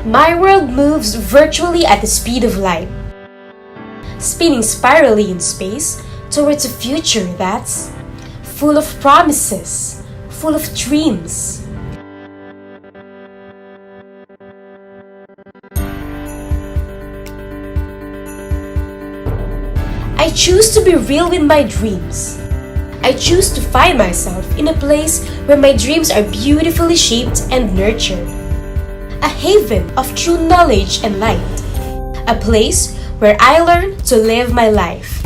My world moves virtually at the speed of light, spinning spirally in space towards a future that's full of promises, full of dreams. I choose to be real with my dreams. I choose to find myself in a place where my dreams are beautifully shaped and nurtured. A haven of true knowledge and light. A place where I learn to live my life.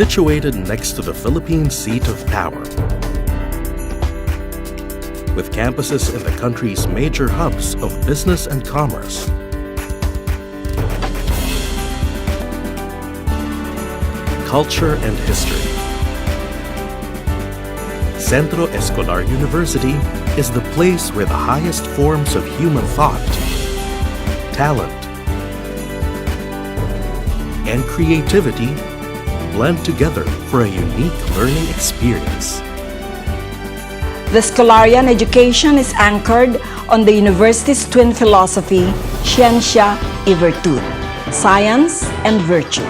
Situated next to the Philippine seat of power. With campuses in the country's major hubs of business and commerce. Culture and history. Centro Escolar University is the place where the highest forms of human thought, talent, and creativity blend together for a unique learning experience. The Escolarian education is anchored on the university's twin philosophy, Ciencia y Virtud, science and virtue,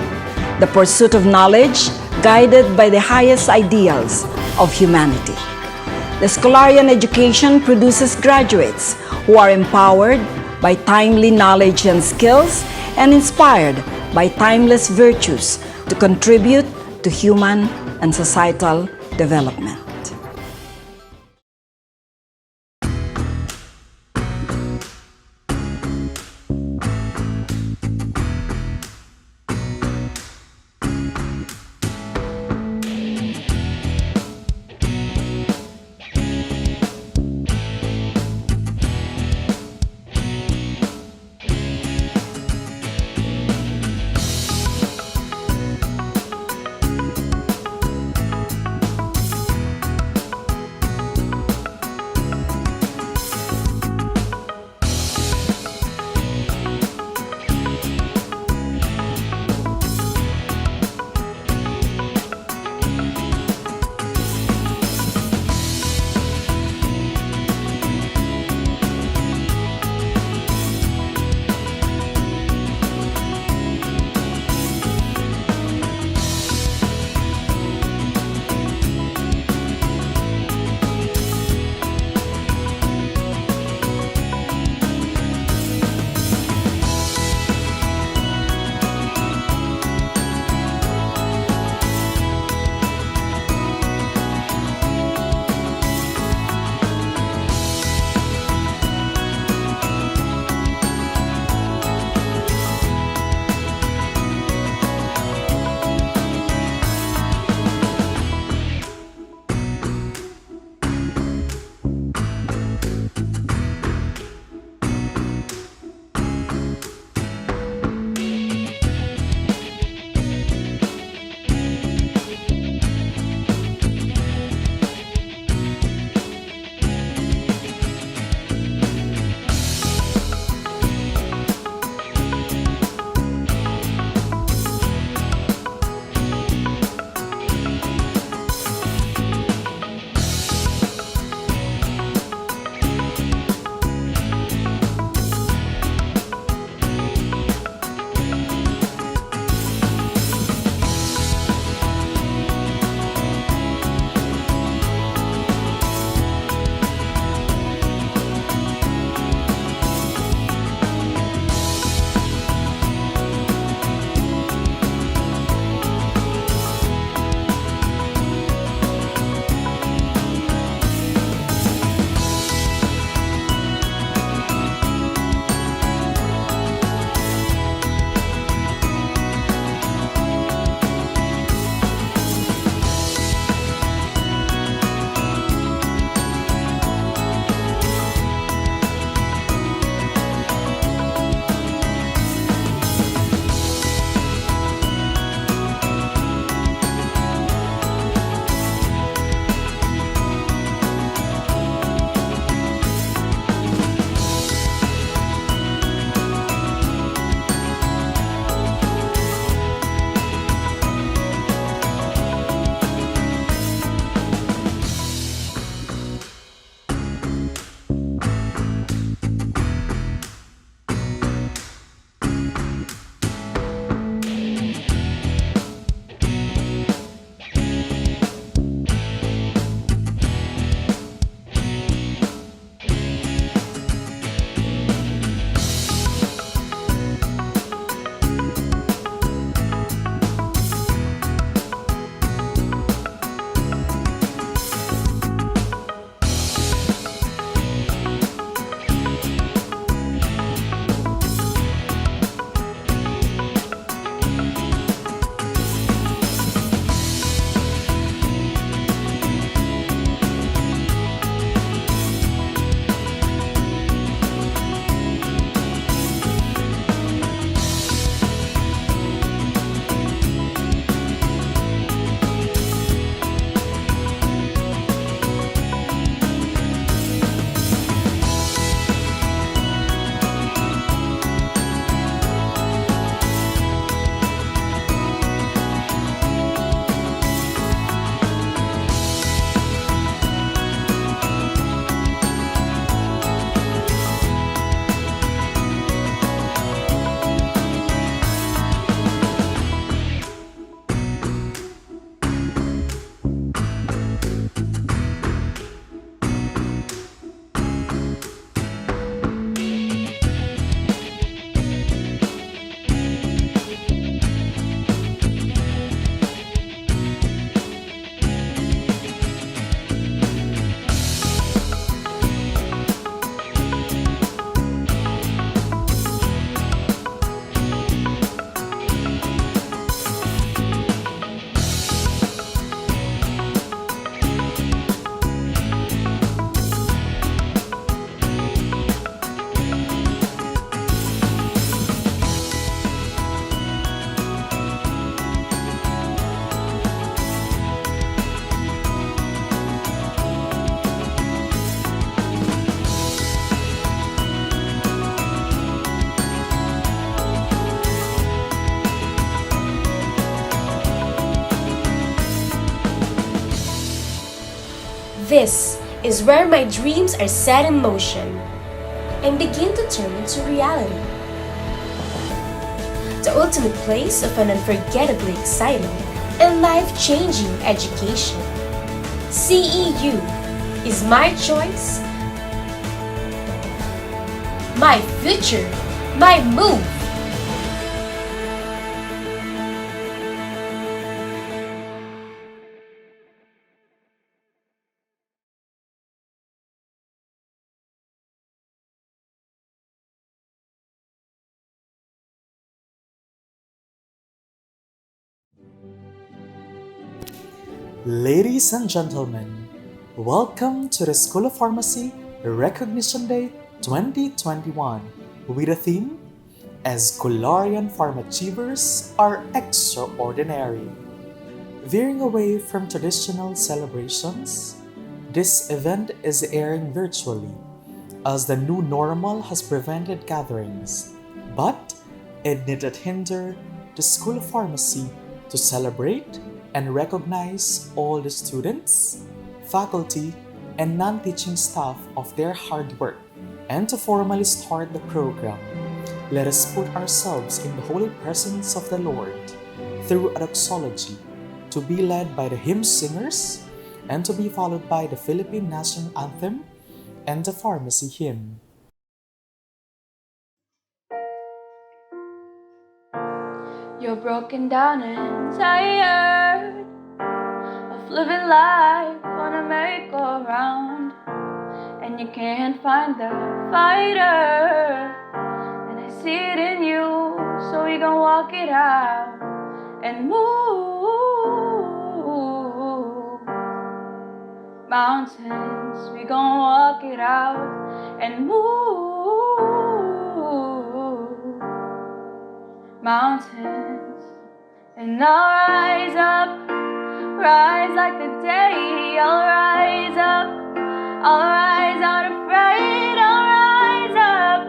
the pursuit of knowledge guided by the highest ideals of humanity. The Escolarian education produces graduates who are empowered by timely knowledge and skills and inspired by timeless virtues to contribute to human and societal development. This is where my dreams are set in motion and begin to turn into reality. The ultimate place of an unforgettably exciting and life-changing education. CEU is my choice, my future, my move. Ladies and gentlemen, welcome to the School of Pharmacy Recognition Day 2021 with the theme Escolarian Pharmachievers are Extraordinary. Veering away from traditional celebrations, this event is airing virtually as the new normal has prevented gatherings, but it didn't hinder the School of Pharmacy to celebrate and recognize all the students, faculty, and non-teaching staff of their hard work. And to formally start the program, let us put ourselves in the holy presence of the Lord through a doxology, to be led by the hymn singers and to be followed by the Philippine National Anthem and the Pharmacy Hymn. You're broken down and tired of living life on a merry-go-round, and you can't find the fighter, and I see it in you, so we gon' walk it out and move mountains. We gon' walk it out and move mountains. And I'll rise up, rise like the day. I'll rise up, I'll rise out afraid. I'll rise up,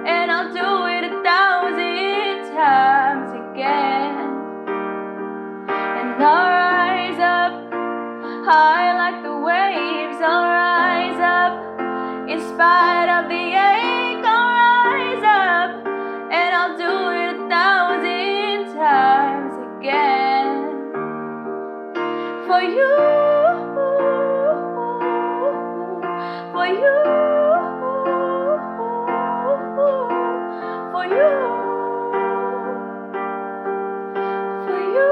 and I'll do it 1,000 times again. And I'll rise up, high like the waves. I'll rise up, in spite of the ache. I'll rise up, and I'll do it 1,000 times again. For you, for you, for you, for you.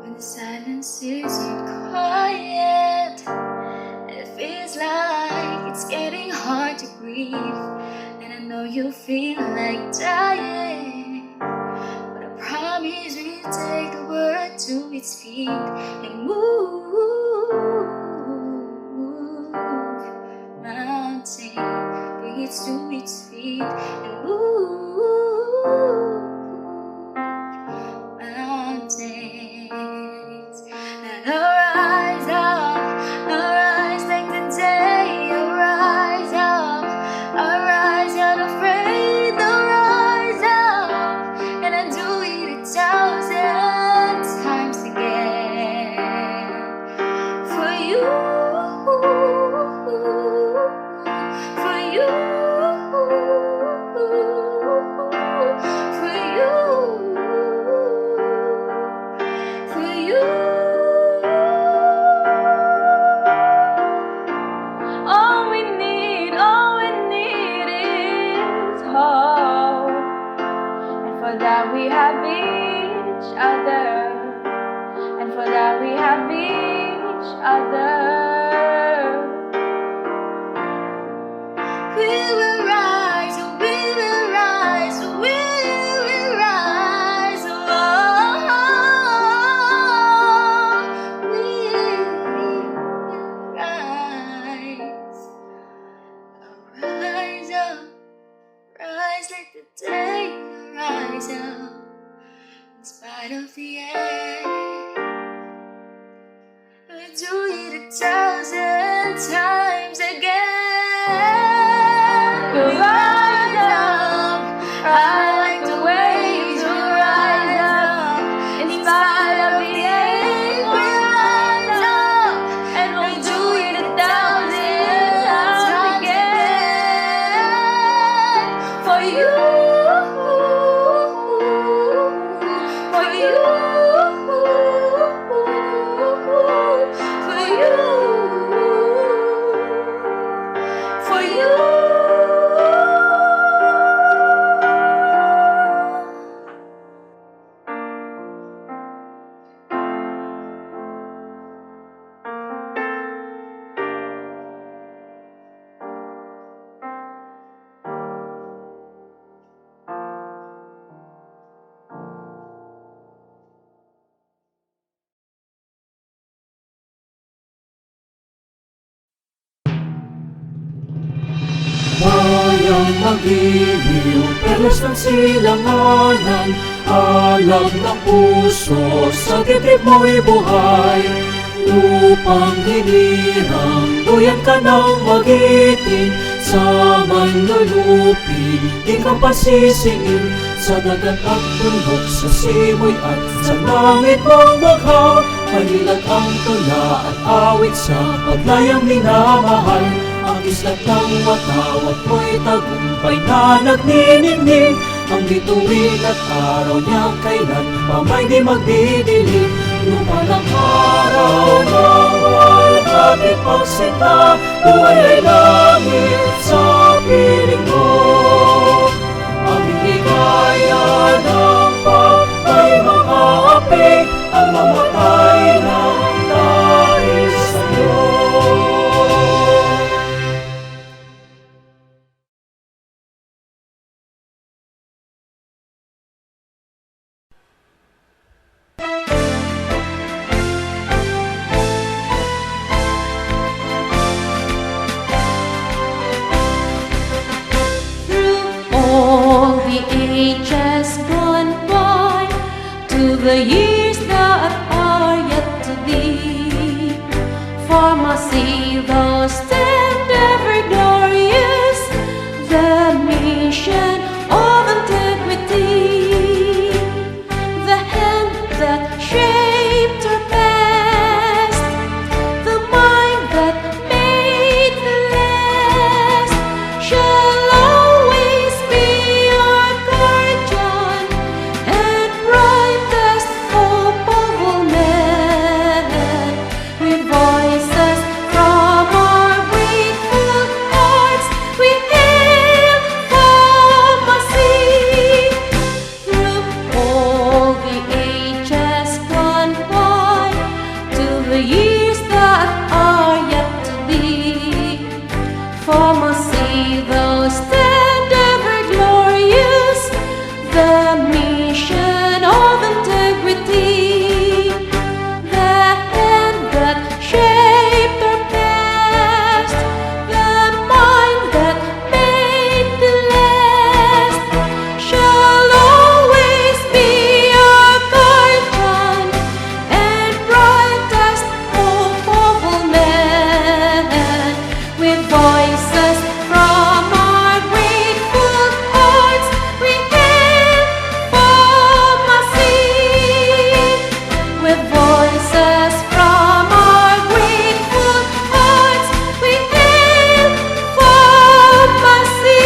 When the silence isn't quiet, it feels like it's getting hard to breathe, and I know you feel like dying, but I promise we'll take the word to its feet and move mountain, bring it to its feet and move mountains. And arise up, arise like the day. Arise up, arise unafraid. Arise up, and I do it 1,000 times again. For you, for you, for you, for you. All we need is hope, and for that we have each other, and for that we have each other. We will rise, we will rise, we will rise. Oh, we will rise. Rise up, rise like the day. Rise up, in spite of the air. We'll do it 1,000 times again. We'll rise up, high like the waves. We'll rise up, in spite of the air. ng magiliw, perlas ng silanganan, alam ng puso, sa dibdib mo'y buhay. Upang hinirang, duyan ka ng magiting, sa manlulupin, di ka pasisingin, sa dagat at bundok, sa simoy at sa langit mong bagha. Malilag ang tula at awit sa paglayang minamahal. Ang islat ng watawat mo'y tagumpay na nagniningning. Ang bituin at araw niya kailan pa may di magdidilim. Lupa ng araw na walhati pagsinta, buhay ay langit sa piling mo. Aming ligaya ng pagkay mga api, ang mamatay ng dahil sa'yo. All the ages gone by, to the years that are yet to be, pharmacy thou stand ever glorious, the mission of integrity, the hand that shaped our past, the mind that made the last, shall always be our guardian and brightest hope of all men. With voices from our grateful hearts, we hail pharmacy. Through all the ages gone by, to the years that are yet to be, pharmacy thou stand ever glorious, the mission of integrity, the hand that shaped our past, the mind that made the last, shall always be our guardian and brightest hope of all men. With voices from our grateful hearts, we hail pharmacy. With voices from our grateful hearts, we hail pharmacy.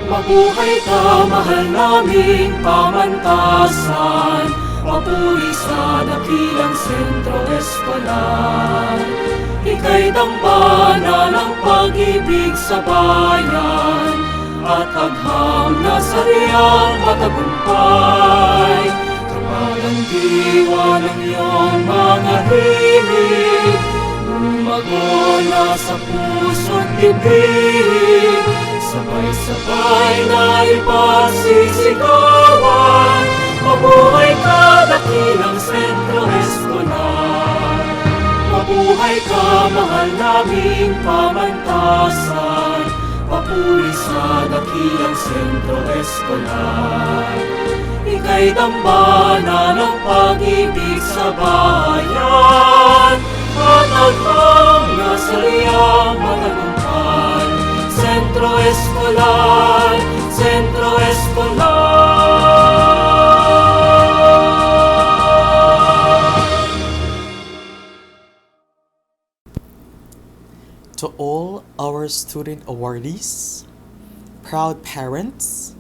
Mabuhay ka, mahal naming pamantasan, papuri sa dakilang sentro eskolar. Ika'y dambana ng pag-ibig sa bayan, at agham na sa riyang matagumpay. Kapag ang diwa ng iyong mga himig, umagona sa puso't bibig, sabay-sabay na ipasisigawan. Mabuhay ka, dakilang sentro eskolar. Mabuhay ka, mahal naming pamantasan, papuri sa dakilang sentro eskolar. Ika'y dambana ng pag-ibig sa bayan, at agham na sa riyang matagumpay. Sentro Escolar, Centro Escolar. To all our student awardees, proud parents,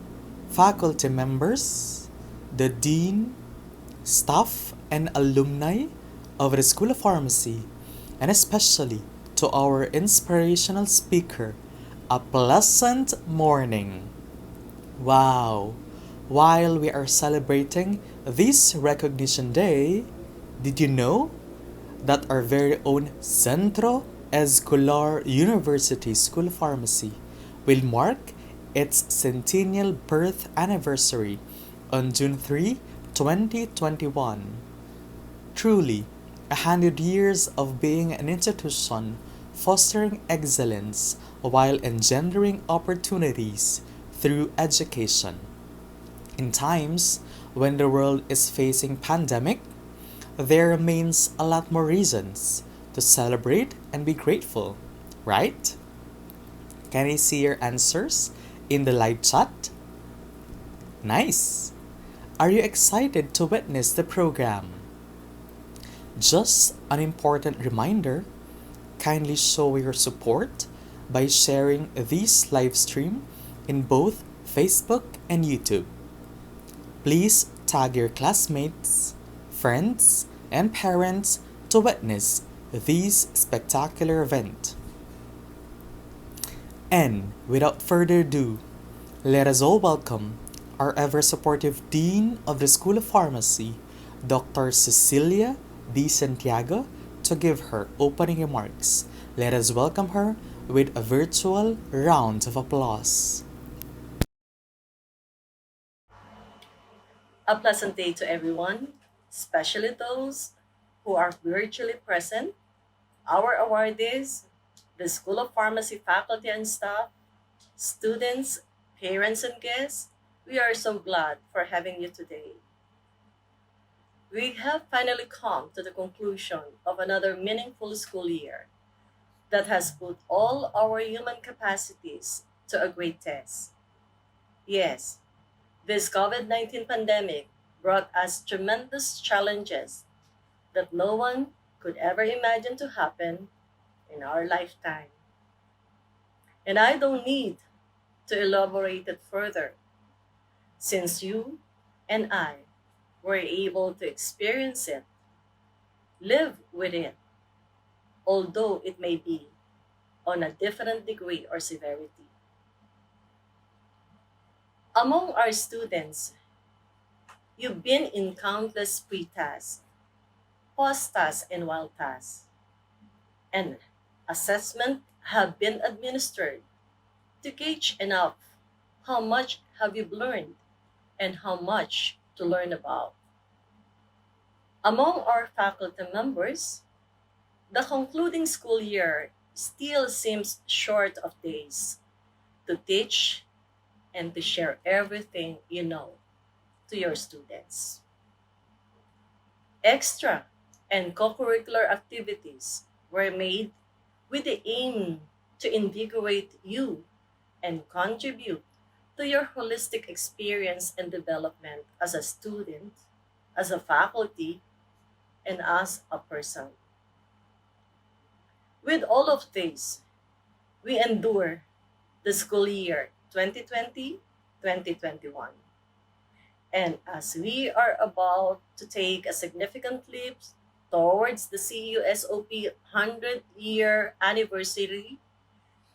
faculty members, the dean, staff, and alumni of the School of Pharmacy, and especially to our inspirational speaker, a pleasant morning. Wow! While we are celebrating this Recognition Day, did you know that our very own Centro Escolar University School of Pharmacy will mark its centennial birth anniversary on June 3, 2021. Truly, 100 years of being an institution fostering excellence while engendering opportunities through education. In times when the world is facing pandemic, there remains a lot more reasons to celebrate and be grateful, right? Can I see your answers in the live chat? Nice! Are you excited to witness the program? Just an important reminder, kindly show your support by sharing this live stream in both Facebook and YouTube. Please tag your classmates, friends, and parents to witness this spectacular event. And without further ado, let us all welcome our ever supportive Dean of the School of Pharmacy, Dr. Cecilia D. Santiago, to give her opening remarks. Let us welcome her with a virtual round of applause. A pleasant day to everyone, especially those who are virtually present, our awardees, the School of Pharmacy faculty and staff, students, parents, and guests. We are so glad for having you today. We have finally come to the conclusion of another meaningful school year that has put all our human capacities to a great test. Yes, this COVID 19 pandemic brought us tremendous challenges that no one could ever imagine to happen in our lifetime. And I don't need to elaborate it further, since you and I were able to experience it, live with it, although it may be on a different degree or severity. Among our students, you've been in countless pre-tasks, post-tasks, and wild tasks, and assessment have been administered to gauge enough how much have you learned and how much to learn about. Among our faculty members, the concluding school year still seems short of days to teach and to share everything you know to your students. Extra and co-curricular activities were made with the aim to invigorate you and contribute to your holistic experience and development as a student, as a faculty, and as a person. With all of this, we endure the school year 2020-2021. And as we are about to take a significant leap towards the CUSOP 100-year anniversary,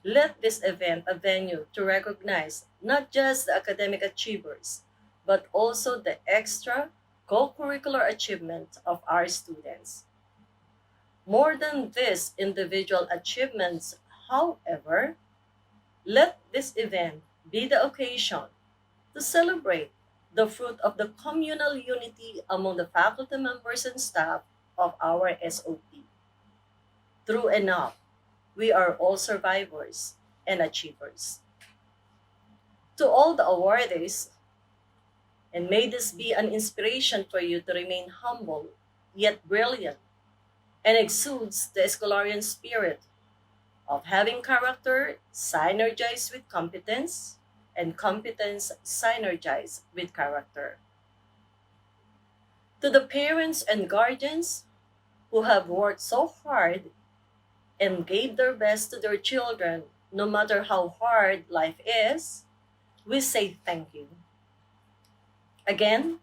let this event a venue to recognize not just the academic achievers, but also the extra co-curricular achievement of our students. More than these individual achievements, however, let this event be the occasion to celebrate the fruit of the communal unity among the faculty members and staff of our SOP. True enough, we are all survivors and achievers. To all the awardees, and may this be an inspiration for you to remain humble yet brilliant and exudes the Escolarian spirit of having character synergized with competence and competence synergized with character. To the parents and guardians who have worked so hard and gave their best to their children, no matter how hard life is, we say thank you. Again,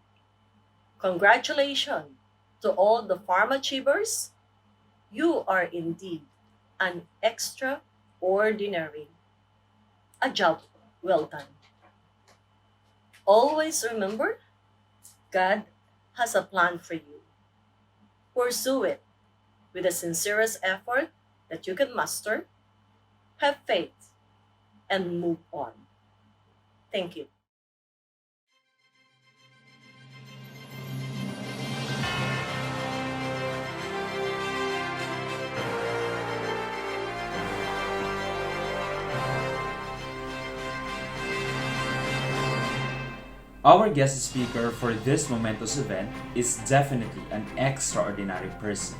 congratulations to all the farm achievers. You are indeed an extraordinary. A job well done. Always remember, God has a plan for you. Pursue it with the sincerest effort that you can muster, have faith, and move on. Thank you. Our guest speaker for this momentous event is definitely an extraordinary person.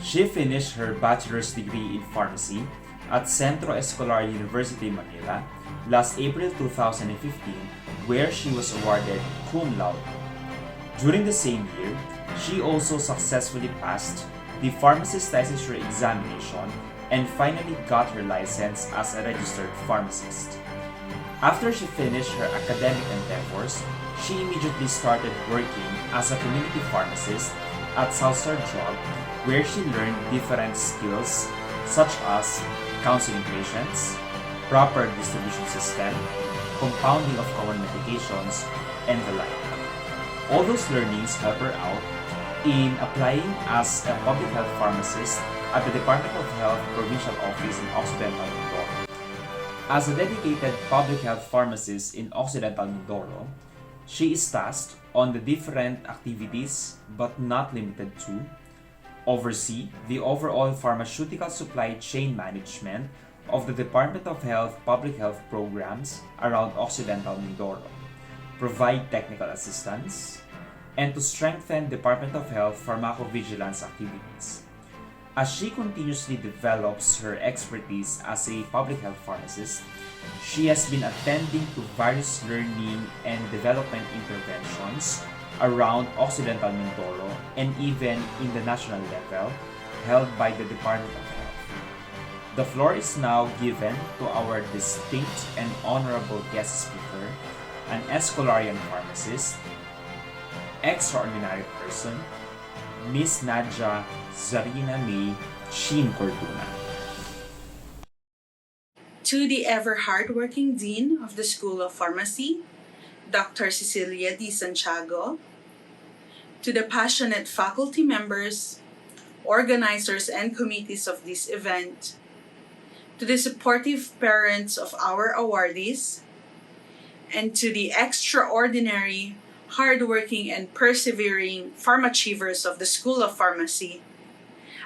She finished her bachelor's degree in pharmacy at Centro Escolar University Manila last April 2015, where she was awarded cum laude. During the same year, she also successfully passed the pharmacist licensure examination and finally got her license as a registered pharmacist. After she finished her academic endeavors, she immediately started working as a community pharmacist at Southstar Drug, where she learned different skills such as counseling patients, proper distribution system, compounding of common medications, and the like. All those learnings help her out in applying as a public health pharmacist at the Department of Health Provincial Office in Occidental Mindoro. As a dedicated public health pharmacist in Occidental Mindoro, she is tasked on the different activities, but not limited to, oversee the overall pharmaceutical supply chain management of the Department of Health public health programs around Occidental Mindoro, provide technical assistance, and to strengthen Department of Health pharmacovigilance activities. As she continuously develops her expertise as a public health pharmacist, she has been attending to various learning and development interventions around Occidental Mindoro and even in the national level held by the Department of Health. The floor is now given to our distinct and honorable guest speaker, an Escolarian pharmacist, extraordinary person, Miss Nadia Zarina May Chin Corduna. To the ever hardworking Dean of the School of Pharmacy, Dr. Cecilia D. Santiago, to the passionate faculty members, organizers, and committees of this event, to the supportive parents of our awardees, and to the extraordinary, hardworking, and persevering pharmachievers of the School of Pharmacy,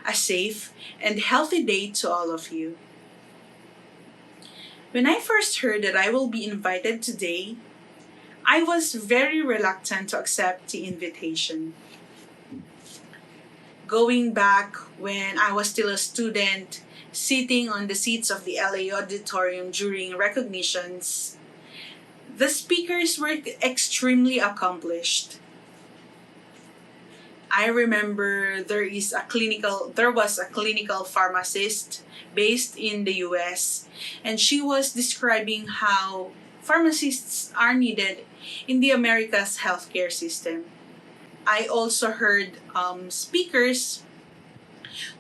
a safe and healthy day to all of you. When I first heard that I will be invited today, I was very reluctant to accept the invitation. Going back when I was still a student, sitting on the seats of the LA auditorium during recognitions, the speakers were extremely accomplished. I remember there was a clinical pharmacist based in the US, and she was describing how pharmacists are needed in the America's healthcare system. I also heard speakers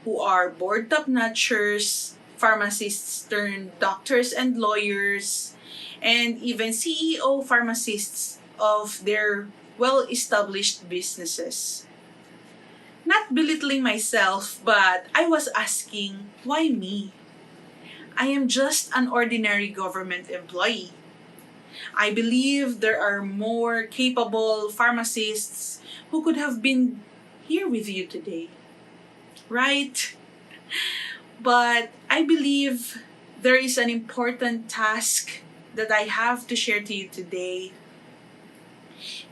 who are board top-notchers, pharmacists turned doctors and lawyers, and even CEO pharmacists of their well-established businesses. Not belittling myself, but I was asking, why me? I am just an ordinary government employee. I believe there are more capable pharmacists who could have been here with you today, right? But I believe there is an important task that I have to share to you today.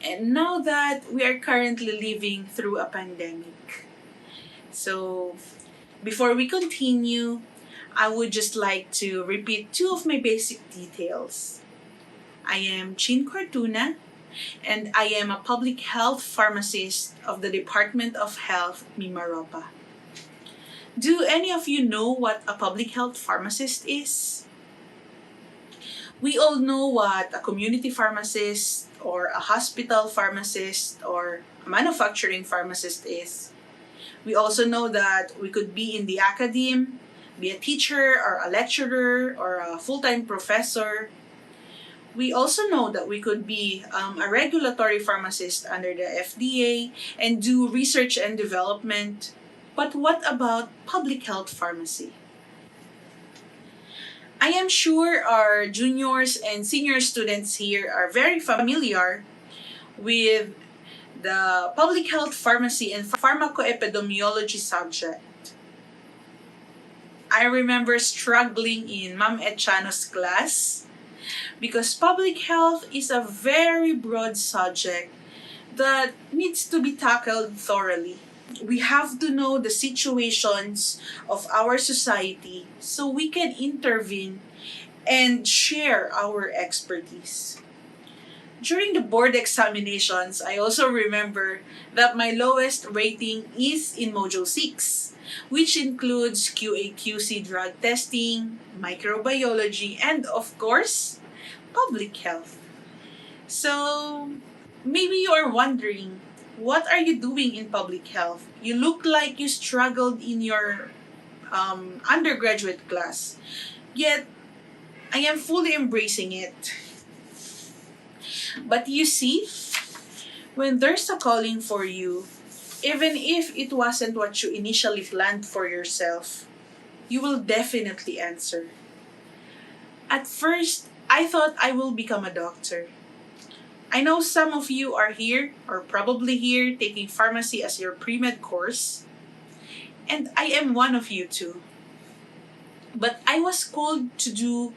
And now that we are currently living through a pandemic. So, before we continue, I would just like to repeat two of my basic details. I am Chin Corduna, and I am a public health pharmacist of the Department of Health, Mimaropa. Do any of you know what a public health pharmacist is? We all know what a community pharmacist or a hospital pharmacist or a manufacturing pharmacist is. We also know that we could be in the academe, be a teacher or a lecturer or a full-time professor. We also know that we could be a regulatory pharmacist under the FDA and do research and development. But what about public health pharmacy? I am sure our juniors and senior students here are very familiar with the public health pharmacy and pharmacoepidemiology subject. I remember struggling in Ma'am Echano's class because public health is a very broad subject that needs to be tackled thoroughly. We have to know the situations of our society so we can intervene and share our expertise. During the board examinations, I also remember that my lowest rating is in Module 6, which includes QA/QC drug testing, microbiology, and of course, public health. So, maybe you are wondering, what are you doing in public health? You look like you struggled in your undergraduate class, yet I am fully embracing it. But you see, when there's a calling for you, even if it wasn't what you initially planned for yourself, you will definitely answer. At first, I thought I will become a doctor. I know some of you are here, or probably here, taking pharmacy as your pre-med course, and I am one of you too. But I was called to do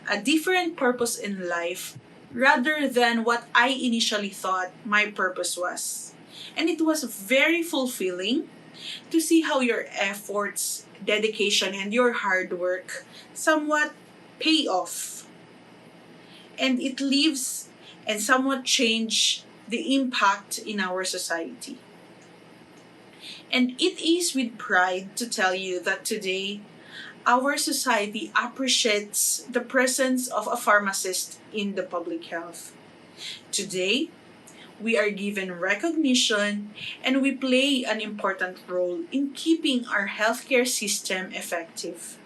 a different purpose in life rather than what I initially thought my purpose was. And it was very fulfilling to see how your efforts, dedication, and your hard work somewhat pay off. And it leaves and somewhat change the impact in our society. And it is with pride to tell you that today, our society appreciates the presence of a pharmacist in the public health. Today, we are given recognition and we play an important role in keeping our healthcare system effective.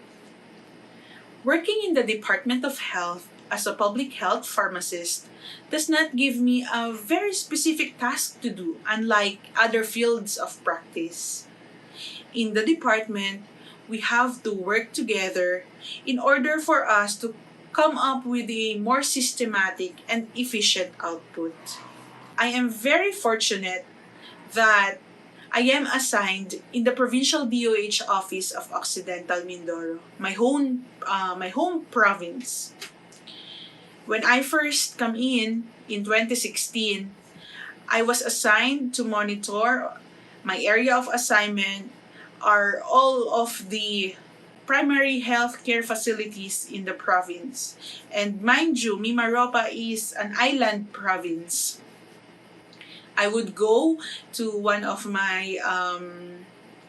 Working in the Department of Health as a public health pharmacist does not give me a very specific task to do, unlike other fields of practice. In the department, we have to work together in order for us to come up with a more systematic and efficient output. I am very fortunate that I am assigned in the Provincial DOH Office of Occidental Mindoro, my home province. When I first come in 2016, I was assigned to monitor. My area of assignment are all of the primary healthcare facilities in the province. And mind you, Mimaropa is an island province. I would go to one of my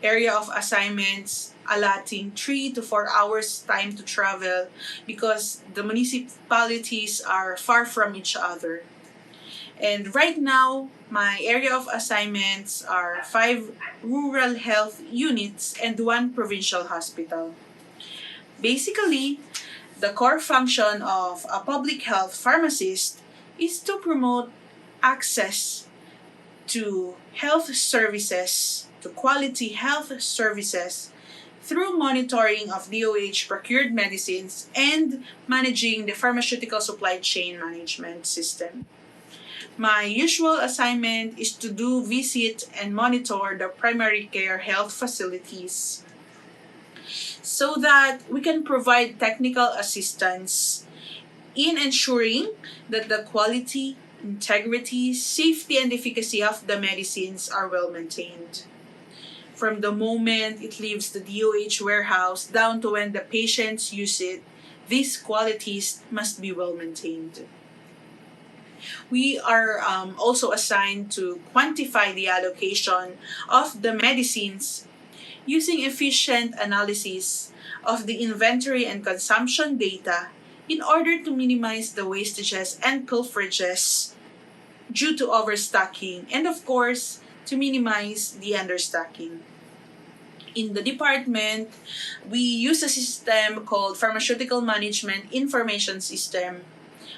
area of assignments, allotting 3 to 4 hours time to travel because the municipalities are far from each other. And right now, my area of assignments are 5 rural health units and 1 provincial hospital. Basically, the core function of a public health pharmacist is to promote access to health services, to quality health services, through monitoring of DOH procured medicines and managing the pharmaceutical supply chain management system. My usual assignment is to do visit and monitor the primary care health facilities so that we can provide technical assistance in ensuring that the quality, integrity, safety, and efficacy of the medicines are well maintained. From the moment it leaves the DOH warehouse down to when the patients use it, these qualities must be well maintained. We are also assigned to quantify the allocation of the medicines using efficient analysis of the inventory and consumption data in order to minimize the wastages and pilferages due to overstocking and, of course, to minimize the understocking. In the department, we use a system called Pharmaceutical Management Information System,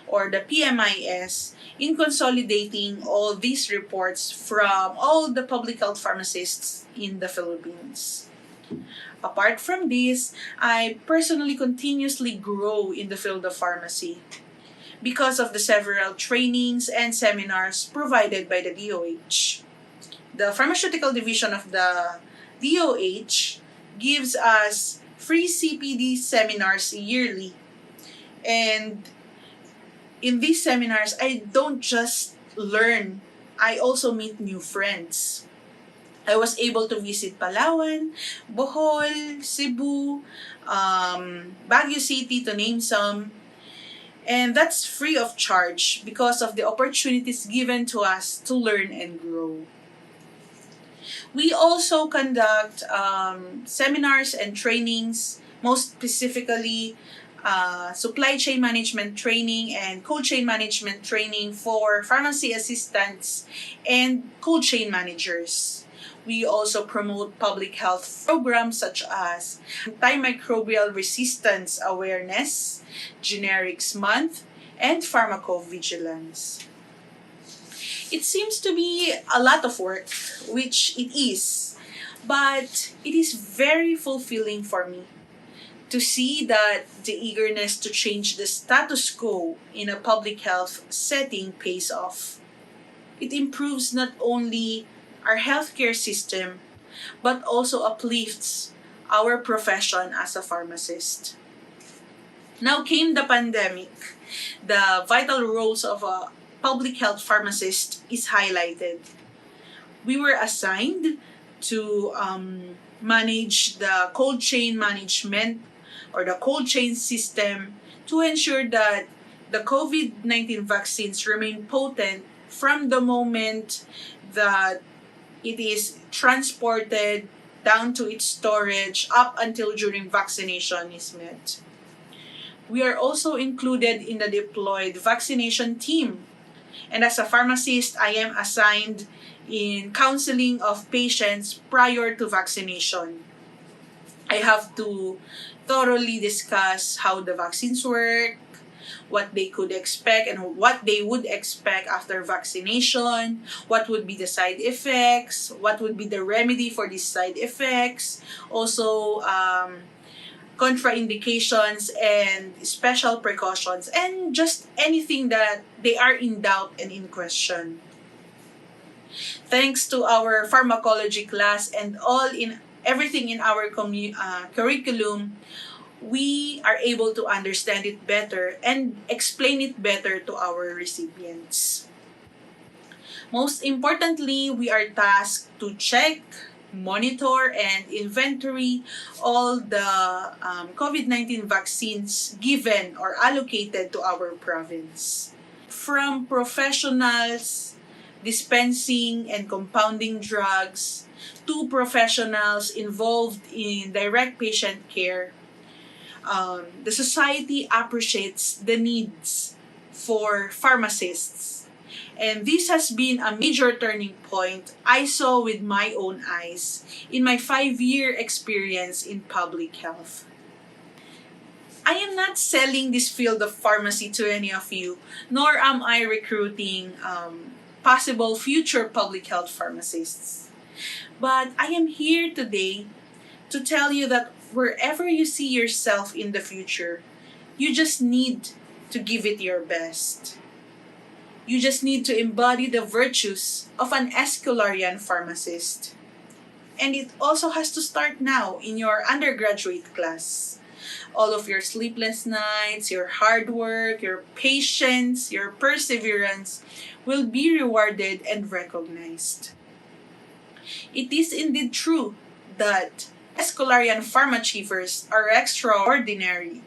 or the PMIS in consolidating all these reports from all the public health pharmacists in the Philippines. Apart from this, I personally continuously grow in the field of pharmacy because of the several trainings and seminars provided by the DOH. The Pharmaceutical Division of the DOH gives us free CPD seminars yearly. And in these seminars, I don't just learn, I also meet new friends. I was able to visit Palawan, Bohol, Cebu, Baguio City, to name some. And that's free of charge because of the opportunities given to us to learn and grow. We also conduct seminars and trainings, most specifically supply chain management training and cold chain management training for pharmacy assistants and cold chain managers. We also promote public health programs such as antimicrobial resistance awareness, generics month, and pharmacovigilance. It seems to be a lot of work, which it is, but it is very fulfilling for me to see that the eagerness to change the status quo in a public health setting pays off. It improves not only our healthcare system, but also uplifts our profession as a pharmacist. Now came the pandemic. The vital roles of a public health pharmacist is highlighted. We were assigned to manage the cold chain management or the cold chain system to ensure that the COVID-19 vaccines remain potent from the moment that it is transported down to its storage up until during vaccination is met. We are also included in the deployed vaccination team. And as a pharmacist, I am assigned in counseling of patients prior to vaccination. I have to thoroughly discuss how the vaccines work, what they could expect and what they would expect after vaccination, what would be the side effects, what would be the remedy for these side effects, also contraindications and special precautions, and just anything that they are in doubt and in question. Thanks to our pharmacology class and everything in our curriculum, we are able to understand it better and explain it better to our recipients. Most importantly, we are tasked to check, monitor, and inventory all the COVID-19 vaccines given or allocated to our province. From professionals dispensing and compounding drugs to professionals involved in direct patient care, the society appreciates the needs for pharmacists. And this has been a major turning point I saw with my own eyes in my 5-year experience in public health. I am not selling this field of pharmacy to any of you, nor am I recruiting possible future public health pharmacists. But I am here today to tell you that wherever you see yourself in the future, you just need to give it your best. You just need to embody the virtues of an Escolarian pharmacist. And it also has to start now in your undergraduate class. All of your sleepless nights, your hard work, your patience, your perseverance will be rewarded and recognized. It is indeed true that Escolarian pharmachievers are extraordinary,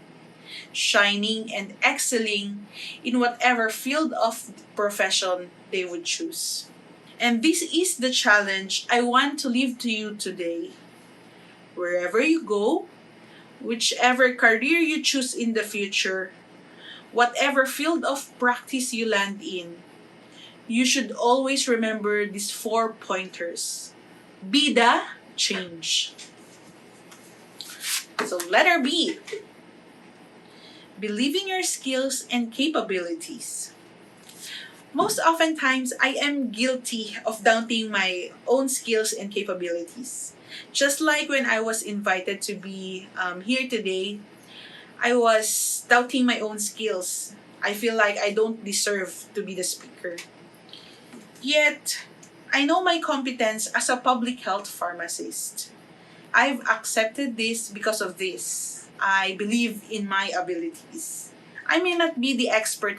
shining and excelling in whatever field of profession they would choose. And this is the challenge I want to leave to you today. Wherever you go, whichever career you choose in the future, whatever field of practice you land in, you should always remember these 4 pointers. Be the change. So letter B. Believe in your skills and capabilities. Most oftentimes, I am guilty of doubting my own skills and capabilities. Just like when I was invited to be here today, I was doubting my own skills. I feel like I don't deserve to be the speaker. Yet, I know my competence as a public health pharmacist. I've accepted this because of this. I believe in my abilities. I may not be the expert,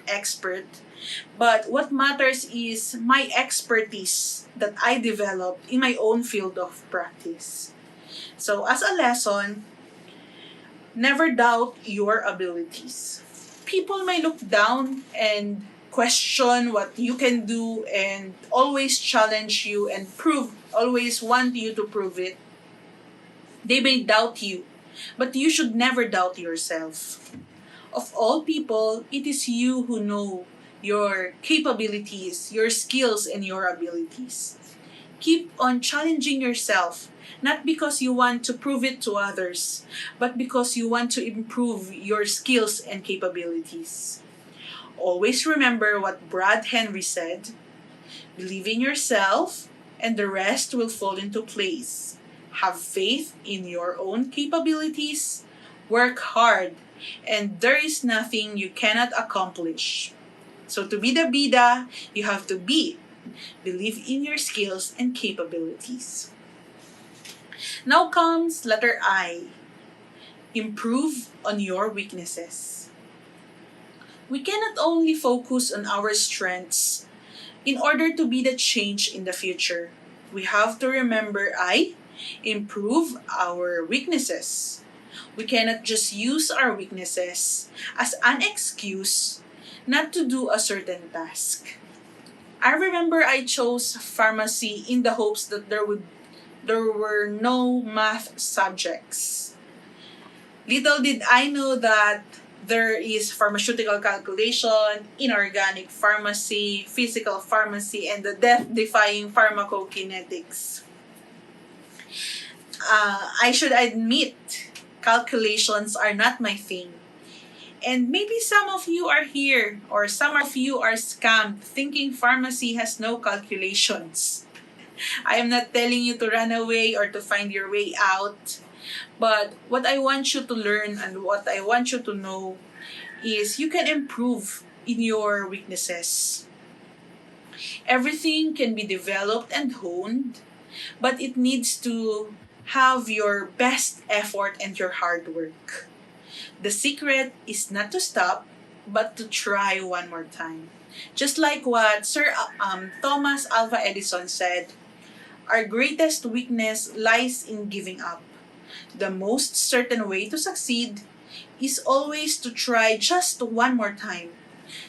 but what matters is my expertise that I developed in my own field of practice. So, as a lesson, never doubt your abilities. People may look down and question what you can do and always challenge you and always want you to prove it. They may doubt you, but you should never doubt yourself. Of all people, it is you who know your capabilities, your skills, and your abilities. Keep on challenging yourself, not because you want to prove it to others, but because you want to improve your skills and capabilities. Always remember what Brad Henry said: believe in yourself, and the rest will fall into place. Have faith in your own capabilities, work hard, and there is nothing you cannot accomplish. So to be the bida, you have to believe in your skills and capabilities. Now comes letter I. Improve on your weaknesses. We cannot only focus on our strengths in order to be the change in the future. We have to remember improve our weaknesses. We cannot just use our weaknesses as an excuse not to do a certain task. I remember I chose pharmacy in the hopes that there were no math subjects. Little did I know that there is pharmaceutical calculation, inorganic pharmacy, physical pharmacy, and the death-defying pharmacokinetics. I should admit, calculations are not my thing. And maybe some of you are here, or some of you are scammed thinking pharmacy has no calculations. I am not telling you to run away or to find your way out. But what I want you to learn and what I want you to know is you can improve in your weaknesses. Everything can be developed and honed, but it needs to have your best effort and your hard work. The secret is not to stop, but to try one more time. Just like what Sir Thomas Alva Edison said, our greatest weakness lies in giving up. The most certain way to succeed is always to try just one more time.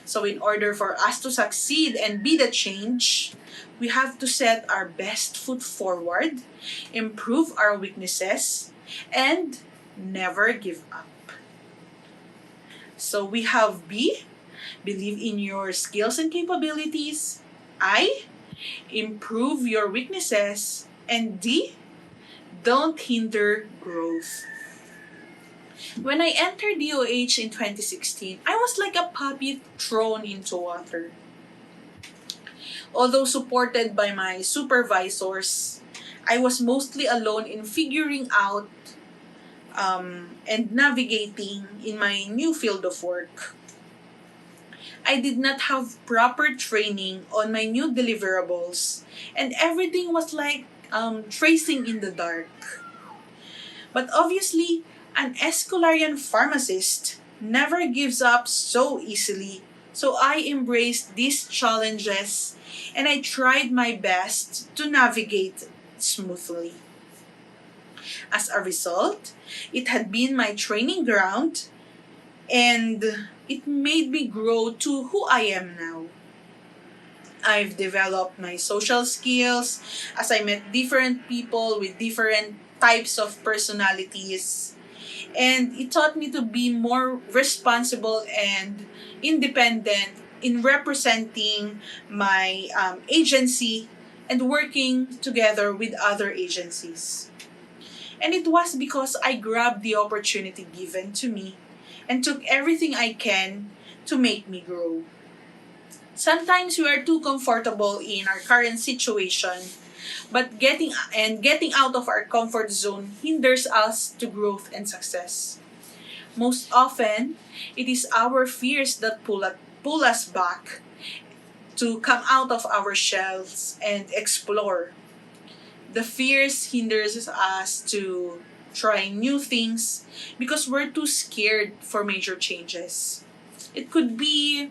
So in order for us to succeed and be the change, we have to set our best foot forward, improve our weaknesses, and never give up. So we have B, believe in your skills and capabilities. I, improve your weaknesses. And D, don't hinder growth. When I entered DOH in 2016, I was like a puppy thrown into water. Although supported by my supervisors, I was mostly alone in figuring out and navigating in my new field of work. I did not have proper training on my new deliverables, and everything was like tracing in the dark. But obviously, an Escolarian pharmacist never gives up so easily, so I embraced these challenges and I tried my best to navigate smoothly. As a result, it had been my training ground and it made me grow to who I am now. I've developed my social skills as I met different people with different types of personalities. And it taught me to be more responsible and independent in representing my agency and working together with other agencies. And it was because I grabbed the opportunity given to me and took everything I can to make me grow. Sometimes we are too comfortable in our current situation, but getting out of our comfort zone hinders us to growth and success. Most often, it is our fears that pull us back to come out of our shells and explore. The fears hinders us to try new things because we're too scared for major changes. It could be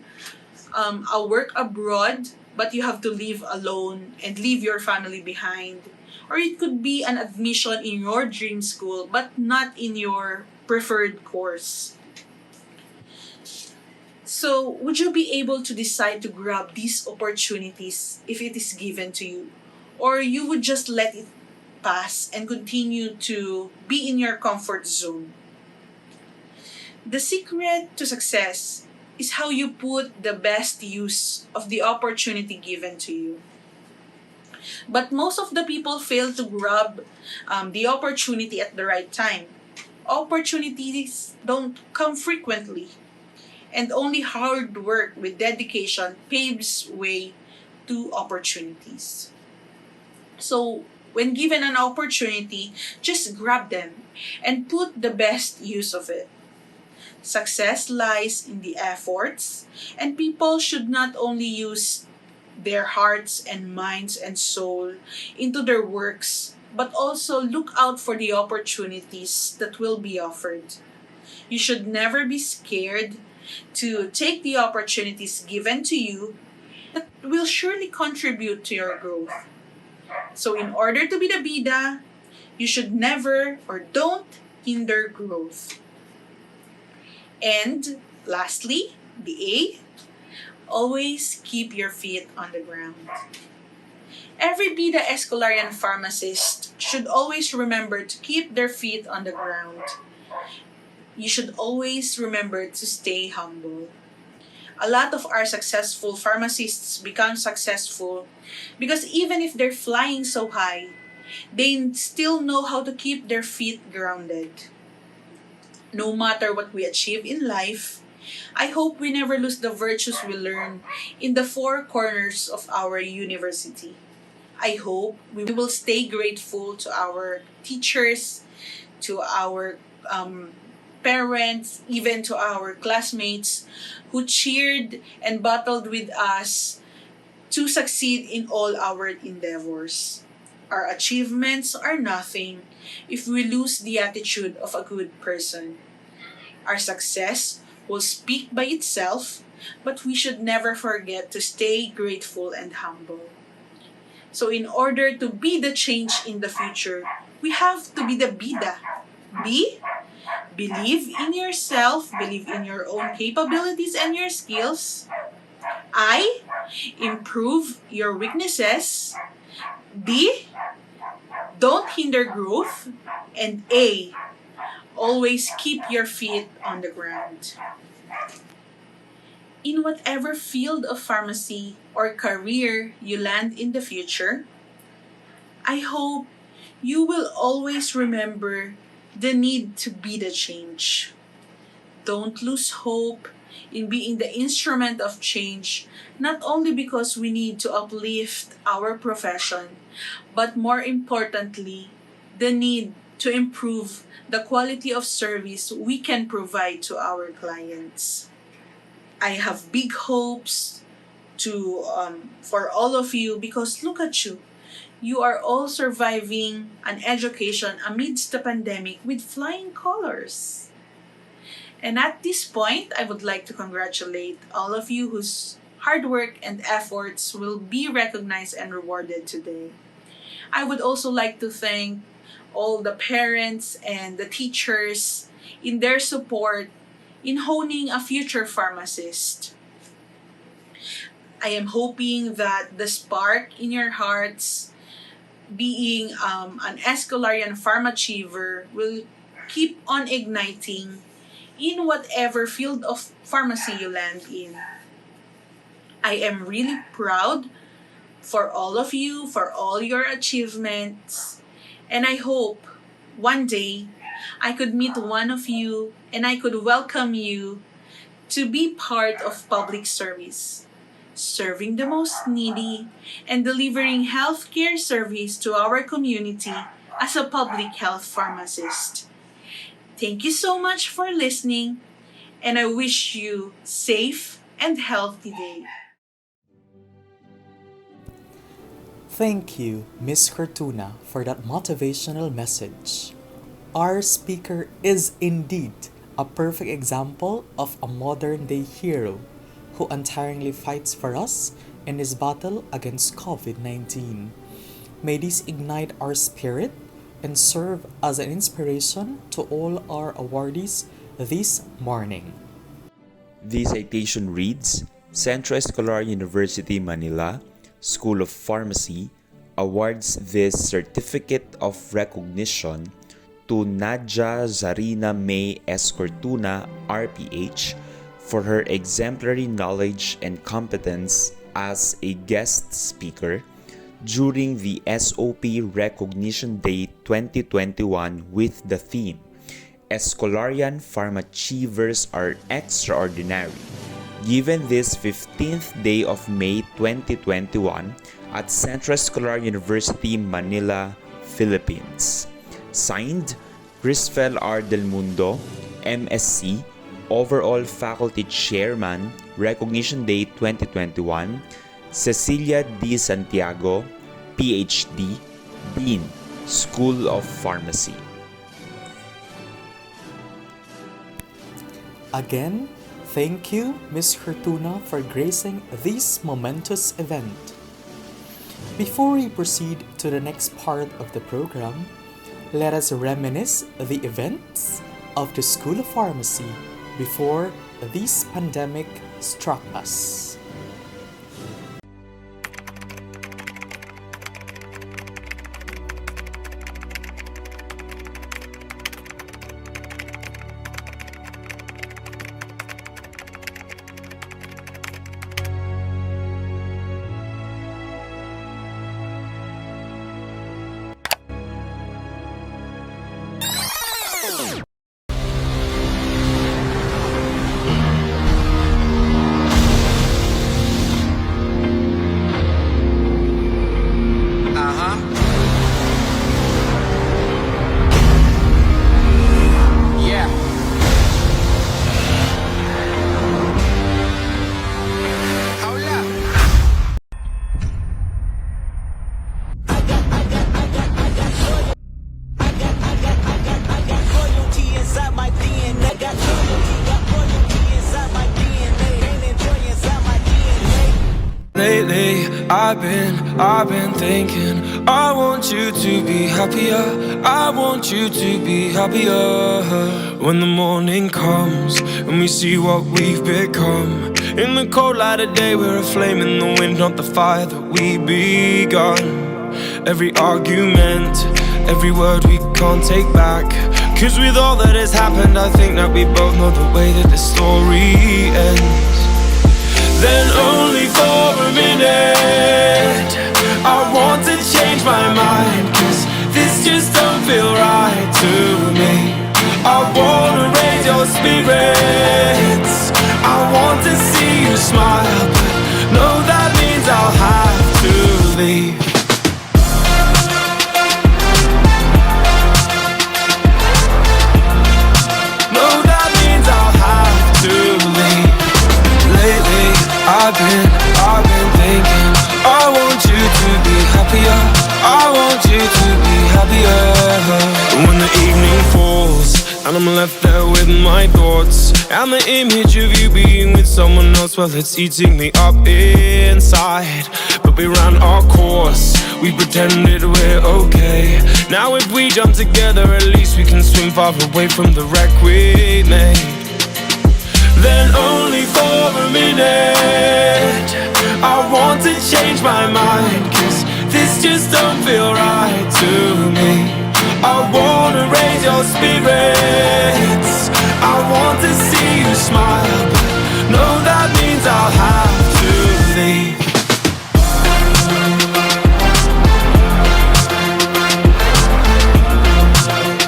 a work abroad, but you have to live alone and leave your family behind. Or it could be an admission in your dream school, but not in your preferred course. So, would you be able to decide to grab these opportunities if it is given to you? Or you would just let it pass and continue to be in your comfort zone? The secret to success is how you put the best use of the opportunity given to you. But most of the people fail to grab the opportunity at the right time. Opportunities don't come frequently, and only hard work with dedication paves way to opportunities. So, when given an opportunity, just grab them and put the best use of it. Success lies in the efforts, and people should not only use their hearts and minds and soul into their works, but also look out for the opportunities that will be offered. You should never be scared to take the opportunities given to you that will surely contribute to your growth. So, in order to be the bida, you should never or don't hinder growth. And lastly, the A, always keep your feet on the ground. Every Bida Escolarian pharmacist should always remember to keep their feet on the ground. You should always remember to stay humble. A lot of our successful pharmacists become successful because even if they're flying so high, they still know how to keep their feet grounded. No matter what we achieve in life, I hope we never lose the virtues we learn in the four corners of our university. I hope we will stay grateful to our teachers, to our parents, even to our classmates who cheered and battled with us to succeed in all our endeavors. Our achievements are nothing if we lose the attitude of a good person. Our success will speak by itself, but we should never forget to stay grateful and humble. So in order to be the change in the future, we have to be the bida. B, believe in yourself, believe in your own capabilities and your skills. I, improve your weaknesses. D, don't hinder growth. And A, always keep your feet on the ground. In whatever field of pharmacy or career you land in the future, I hope you will always remember the need to be the change. Don't lose hope in being the instrument of change, not only because we need to uplift our profession, but more importantly, the need to improve the quality of service we can provide to our clients. I have big hopes to for all of you because look at you. You are all surviving an education amidst the pandemic with flying colors. And at this point, I would like to congratulate all of you whose hard work and efforts will be recognized and rewarded today. I would also like to thank all the parents and the teachers in their support in honing a future pharmacist. I am hoping that the spark in your hearts, being an Escolarian Pharmachiever, will keep on igniting in whatever field of pharmacy you land in. I am really proud for all of you, for all your achievements, and I hope one day I could meet one of you and I could welcome you to be part of public service, serving the most needy and delivering healthcare service to our community as a public health pharmacist. Thank you so much for listening, and I wish you safe and healthy day. Thank you, Miss Cortuna, for that motivational message. Our speaker is indeed a perfect example of a modern day hero who untiringly fights for us in his battle against COVID 19. May this ignite our spirit and serve as an inspiration to all our awardees this morning. The citation reads, Centro Escolar University Manila School of Pharmacy awards this certificate of recognition to Nadia Zarina May Escortuna, RPH, for her exemplary knowledge and competence as a guest speaker during the SOP Recognition Day 2021 with the theme, Escolarian Pharmachievers are Extraordinary, given this 15th day of May 2021 at Centro Escolar University, Manila, Philippines. Signed, Crisfel R. Del Mundo, MSc, Overall Faculty Chairman, Recognition Day 2021, Cecilia D. Santiago, PhD, Dean, School of Pharmacy. Again, thank you, Ms. Cortuna, for gracing this momentous event. Before we proceed to the next part of the program, let us reminisce the events of the School of Pharmacy before this pandemic struck us. Yeah. Hold up. Royalty inside my DNA. Got royalty inside my DNA. Ain't enjoying inside my DNA. Lately, I've been thinking, I want you to be happier. I want you to be happier. When the morning comes and we see what we've become. In the cold light of day, we're a flame in the wind, not the fire that we begun. Every argument, every word we can't take back. Cause with all that has happened, I think that we both know the way that the story ends. Then only for a minute I want to change my mind, cause this just don't feel right to me. I wanna raise your spirits, I want to see you smile, but no, that means I'll have to leave. No, that means I'll have to leave. Lately, I've been thinking, I want you to be happier. I want you to be happier. When the evening falls and I'm left there with my thoughts and the image of you being with someone else, well, it's eating me up inside. But we ran our course, we pretended we're okay. Now if we jump together, at least we can swim far away from the wreck we made. Then only for a minute I want to change my mind, cause this just don't feel right to me. I wanna raise your spirits, I want to see you smile, but no, that means I'll have to leave.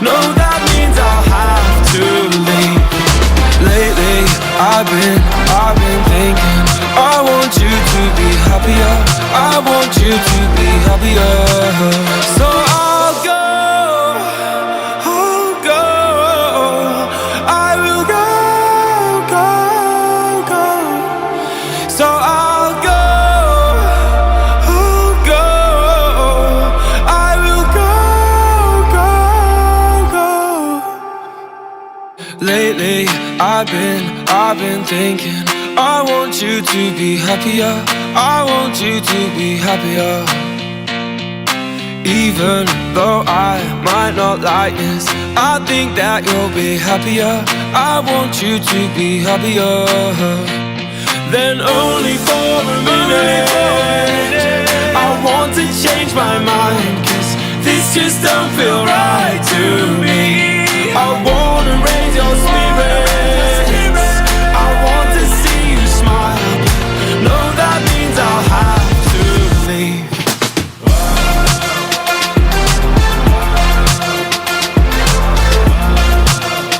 No, that means I'll I've been thinking, I want you to be happier. I want you to be happier. So I'll go. I will go. So I'll go. I will go. Lately, I've been thinking, I want you to be happier. I want you to be happier. Even though I might not like this, I think that you'll be happier. I want you to be happier. Then only for a minute, I want to change my mind, 'cause this just don't feel right to me. I wanna raise your spirits, I want to see you smile. No, that means I'll have to leave.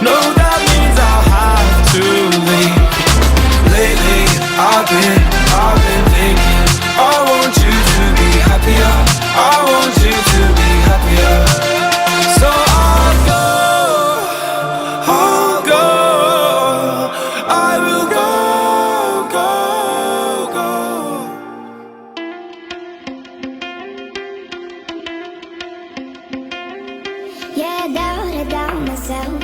No, that means I'll have to leave. Lately, I've been thinking, I want you to be happier. I want you to be happier. So I'll go. I will go. Yeah, I doubt myself,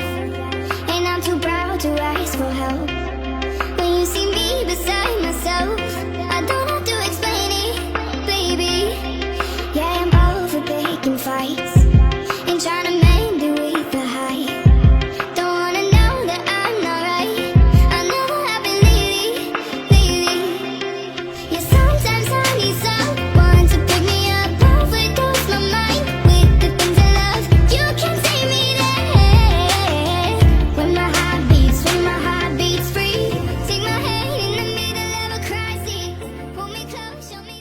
and I'm too proud to ask for help. When you see me beside myself, I don't have to explain it, baby. Yeah, I'm over picking fights and trying to mend it with the high. Don't wanna know that I'm not right. I know I've been lately. Yeah, sometimes I need someone to pick me up, overdose my mind with the things I love. You can take me there when my heart beats free. Take my hand in the middle of a crisis. Pull me close, show me.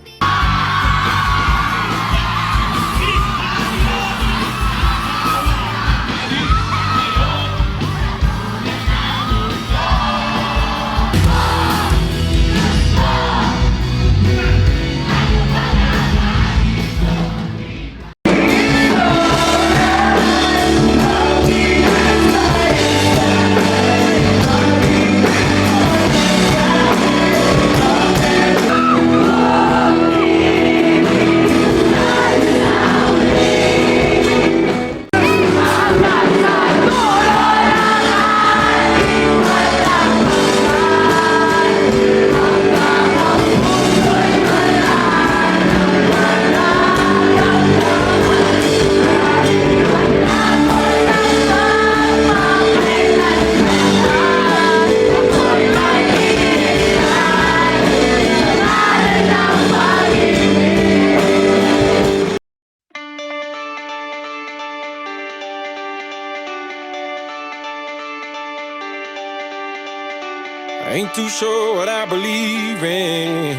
I ain't too sure what I believe in,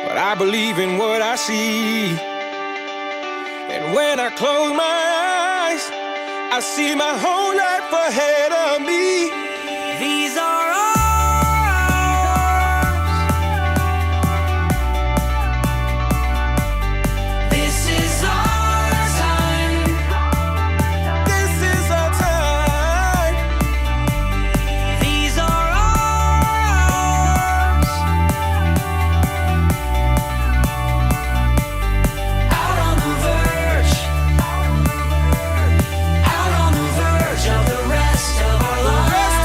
but I believe in what I see. And when I close my eyes, I see my whole life ahead of me. These are this is our time. This is our time. These are ours. Out on the verge. Out on the verge of the rest of our lives.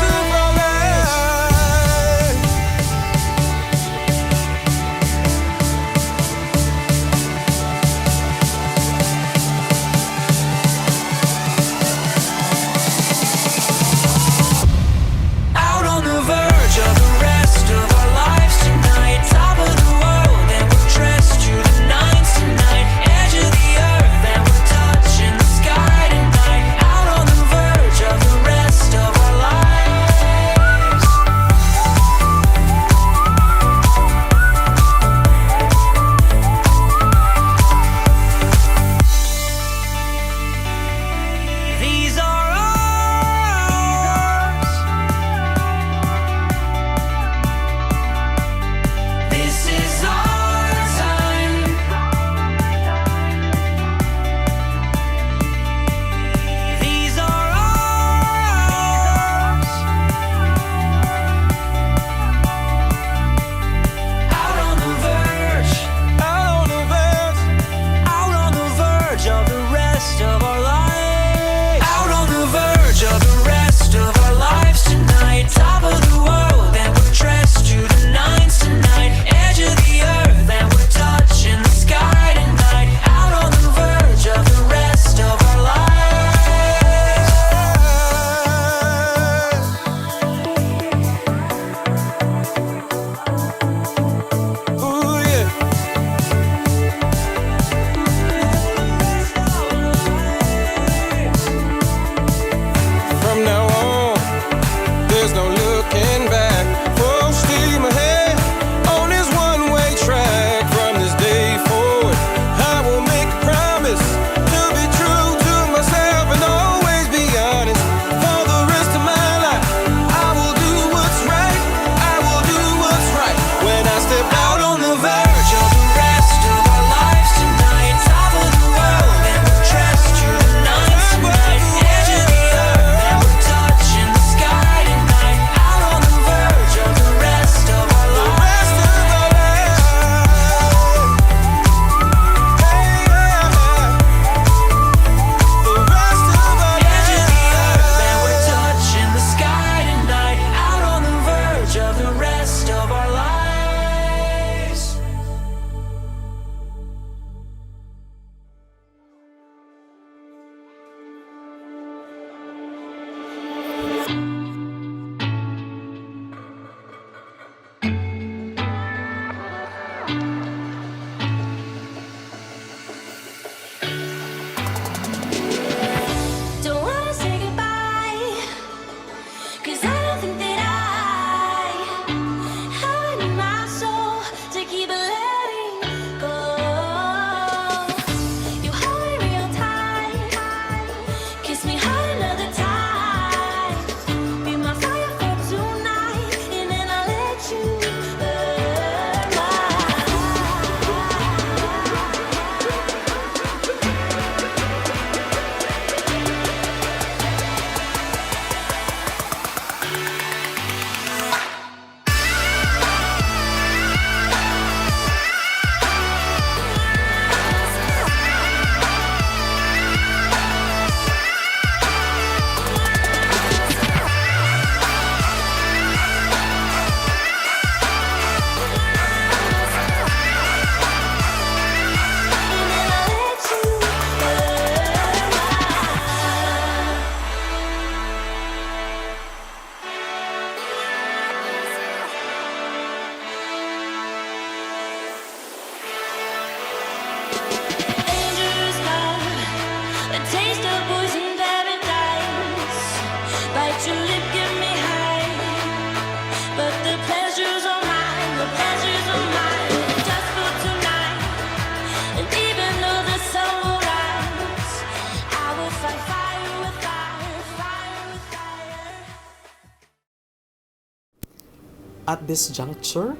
At this juncture,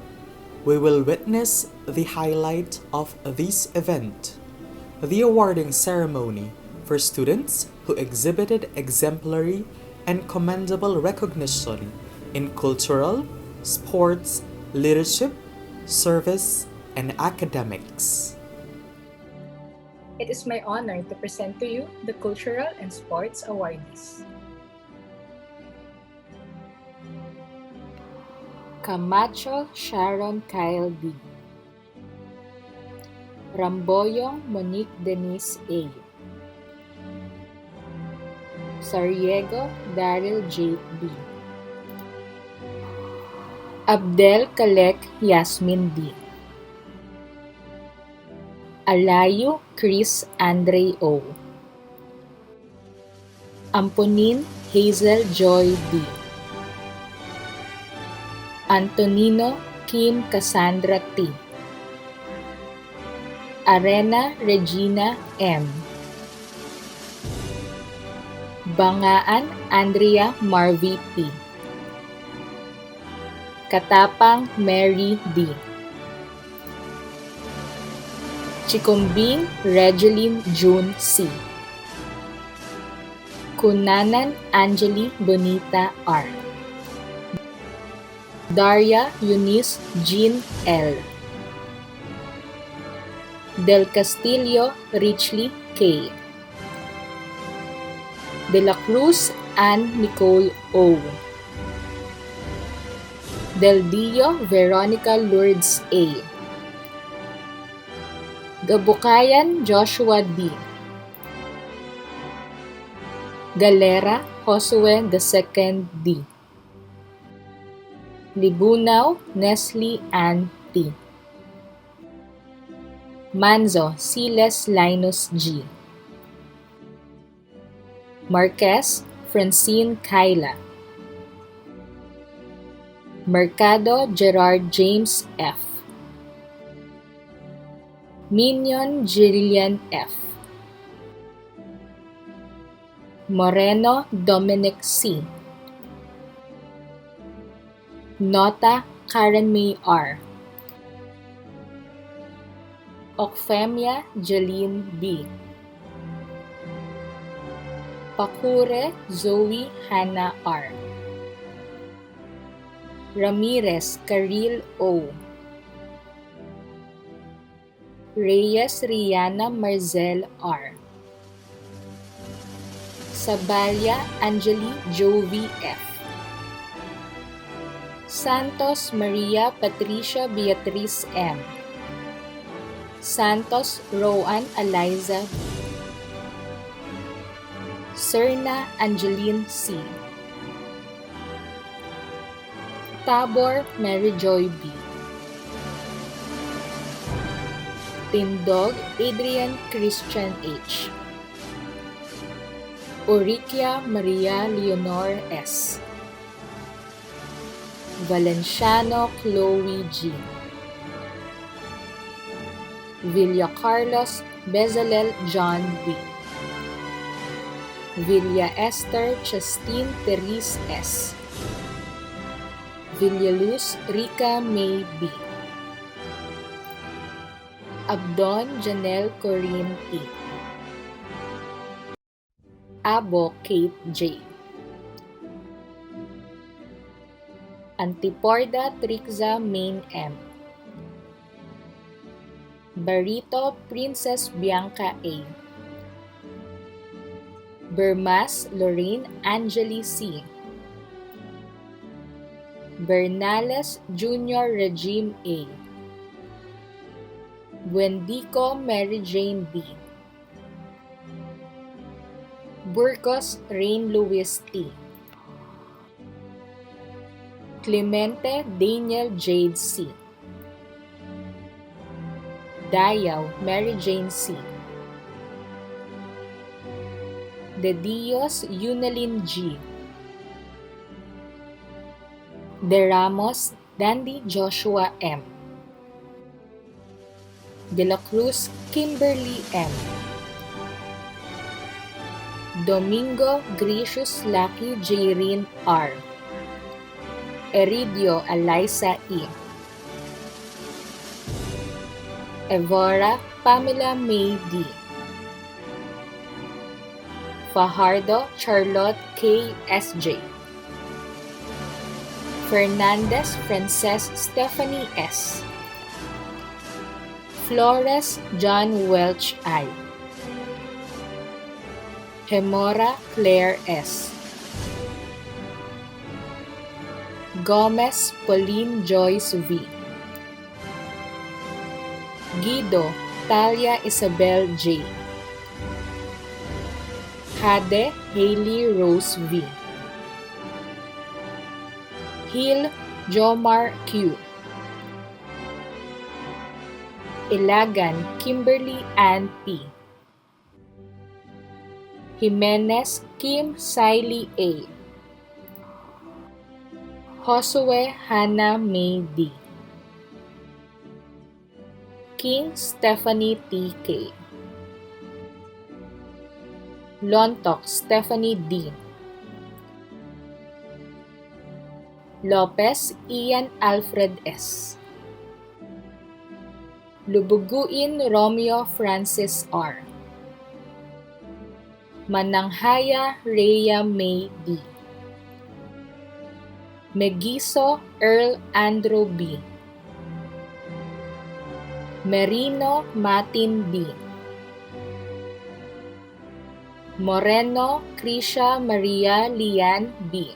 we will witness the highlight of this event, the awarding ceremony for students who exhibited exemplary and commendable recognition in cultural, sports, leadership, service, and academics. It is my honor to present to you the Cultural and Sports Awardees. Camacho Sharon Kyle B. Ramboyong Monique Denise A. Sariego Daryl Jake B. Abdel Kalek Yasmin D. Alayu Chris Andre O. Amponin Hazel Joy D. Antonino Kim Cassandra T. Arena Regina M. Bangaan Andrea Marvy P. Katapang Mary D. Chikumbing Regeline June C. Kunanan Angeli Bonita R. Daria Eunice Jean L. Del Castillo Richly K. De la Cruz Ann Nicole O. Del Dio Veronica Lourdes A. Gabukayan Joshua D. Galera Josue II D. Libunaw Nestle Ann T. Manzo Siles Linus G. Marquez Francine Kyla. Mercado Gerard James F. Minion Jillian F. Moreno Dominic C. Nota Karen May R. Okfemia Jeline B. Pakure Zoe Hannah R. Ramirez Karil O. Reyes Rihanna Marzel R. Sabalia Angeli Jovi F. Santos Maria Patricia Beatriz M. Santos Roan Eliza B. Serna Angeline C. Tabor Mary Joy B. Tindog Adrian Christian H. Orikia Maria Leonor S. Valenciano Chloe G. Villa Carlos Bezalel John B. Villa Esther Chastine Therese S. Villaluz Rica May B. Abdon Janelle Corinne P. Abo Kate J. Antiporda Trixa Main M. Barito Princess Bianca A. Bermas Lorraine Angeli C. Bernales Junior Regime A. Buendico Mary Jane B. Burgos Rain Louis T. Clemente Daniel Jade C. Dayaw Mary Jane C. De Dios Yunalin G. De Ramos Dandy Joshua M. De la Cruz Kimberly M. Domingo Gracious Lucky Jairine R. Eridio Eliza E. Evora Pamela May D. Fajardo Charlotte K. S.J. Fernandez Frances Stephanie S. Flores John Welch I. Hemora Claire S. Gomez Pauline Joyce V. Guido Talia Isabel J. Hade Hailey Rose V. Hill Jomar Q. Ilagan Kimberly Ann P. Jimenez Kim Siley A. Josue Hannah May D. King Stephanie T.K. Lontok Stephanie D. Lopez Ian Alfred S. Lubuguin Romeo Francis R. Mananghaya Rhea May D. Megiso Earl Andrew B. Merino Martin B. Moreno Krisha Maria Lian B.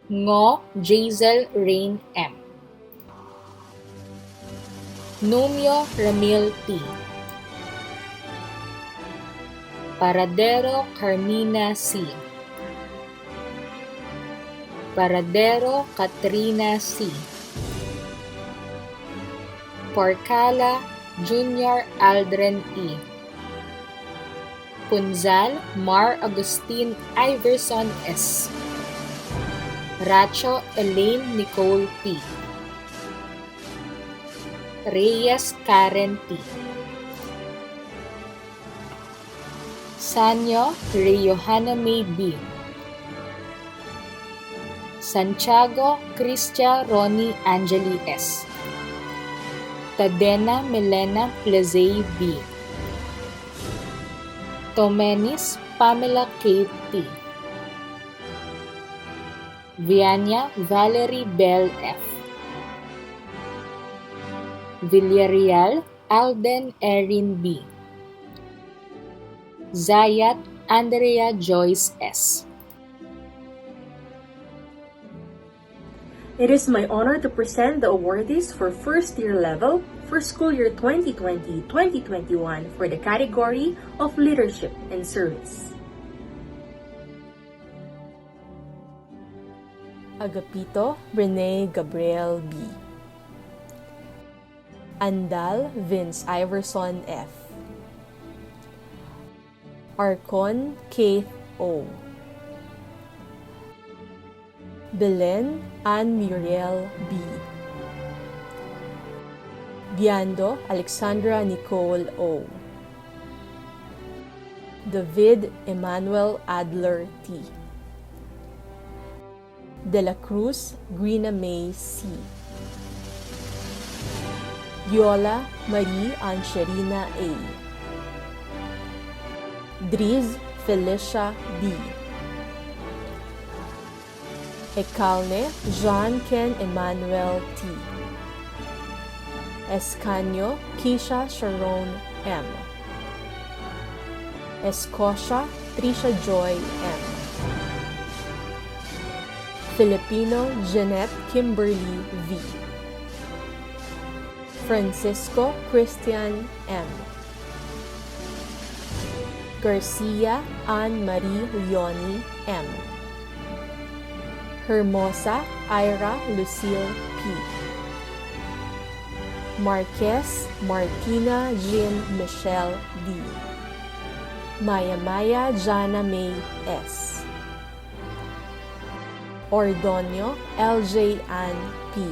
Ngo Jazel Rain M. Numio Ramil T. Paradero Carmina C. Paradero Katrina C. Porcala Junior Aldrin E. Punzal Mar Agustin Iverson S. Racho Elaine Nicole P. Reyes Karen T. Sanyo Reyohana May B. Santiago Cristia Ronnie Angeli S. Tadena Milena Plazay B. Tomenis Pamela K. T. Viania Valerie Bell F. Villarreal Alden Erin B. Zayat Andrea Joyce S. It is my honor to present the awardees for first year level for school year 2020-2021 for the category of Leadership and Service. Agapito Renee Gabriel B. Andal Vince Iverson F. Arcon Keith O. Belen Ann Muriel B. Biando Alexandra Nicole O. David Emmanuel Adler T. De la Cruz Grina May C. Yola Marie Ancherina A. Driz Felicia B. Ekalne Jean Ken Emmanuel T. Escanio Keisha Sharon M. Escocia Trisha Joy M. Filipino Jeanette Kimberly V. Francisco Christian M. Garcia Anne Marie Leonie M. Hermosa Ira Lucille P. Marquez Martina Jean Michelle D. Maya Jana May S. Ordonio LJ Ann P.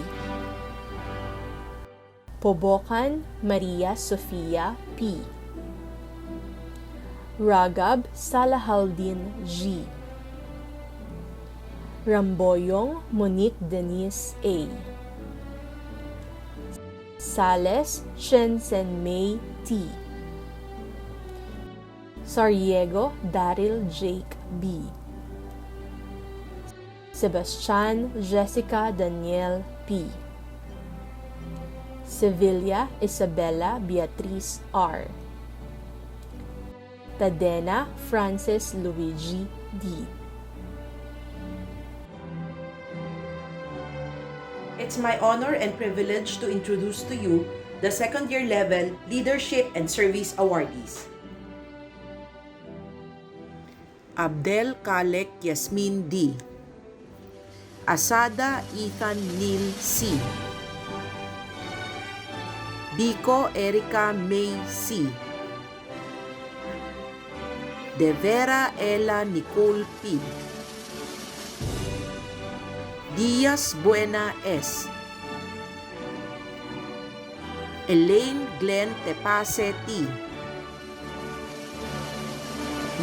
Pobocan Maria Sofia P. Ragab Salahaldin G. Ramboyong Monique Denise A. Sales Shensen May T. Sariego Daryl Jake B. Sebastian Jessica Danielle P. Sevilla Isabella Beatriz R. Tadena Francis Luigi D. It's my honor and privilege to introduce to you the second year level Leadership and Service Awardees. Abdel Kalek Yasmin D. Asada Ethan Neil C. Biko Erica May C. De Vera Ella Nicole P. Diaz Buena S. Elaine Glenn Tepase T.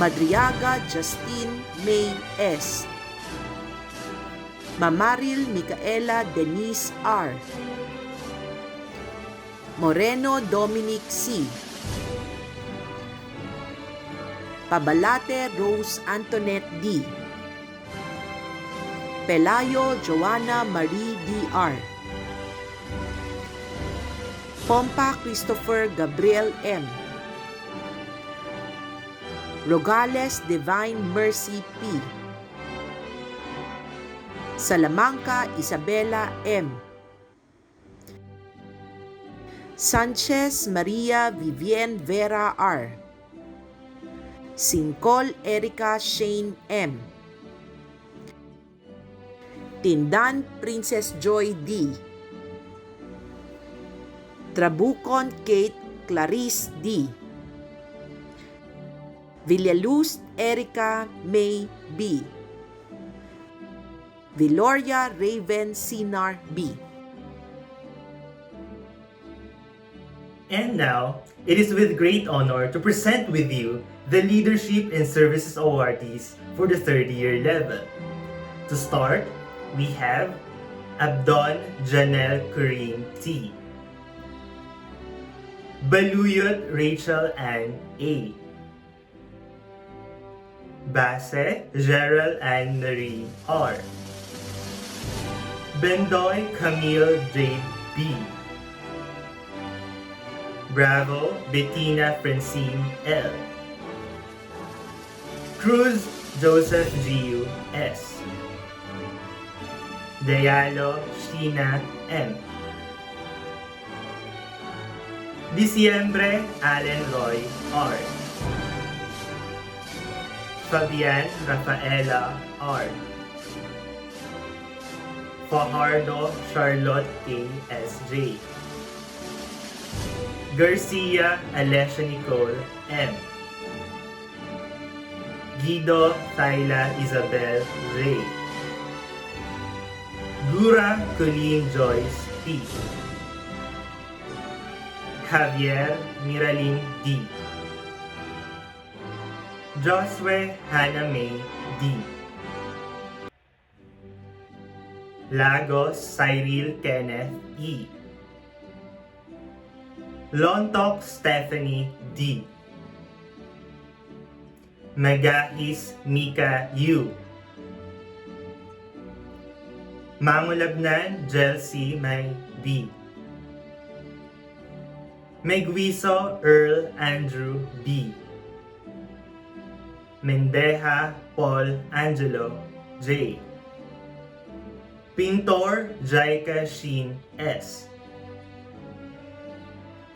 Madriaga Justine May S. Mamaril Micaela Denise R. Moreno Dominic C. Pabalate Rose Antoinette D. Pelayo Joanna Marie D.R. Pompa Christopher Gabriel M. Rogales Divine Mercy P. Salamanca Isabella M. Sanchez Maria Vivienne Vera R. Singcol Erica Shane M. Tindan Princess Joy D. Trabucon Kate Clarice D. Villaluz Erica May B. Viloria Raven Sinar B. And now, it is with great honor to present with you the Leadership and Services Awardees for the third year level. To start, we have Abdon Janelle Kareem T. Baluyot Rachel Ann A. Basse Gerald Ann Marie R. Bendoy Camille Jade B. Bravo Bettina Francine L. Cruz Joseph Giu S. Diallo Sheena M. Diciembre Allen Roy R. Fabian Rafaela R. Fajardo Charlotte K. S.J. Garcia Alessia Nicole M. Guido Tayla Isabel Ray. Gura Colleen Joyce P. Javier Miraling D. Josue Hannah May D. Lagos Cyril Kenneth E. Lontok Stephanie D. Magahis Mika U. Mangulabnan Jelsi May B. Megwiso Earl Andrew B. Mendeja Paul Angelo J. Pintor Jaika Sheen S.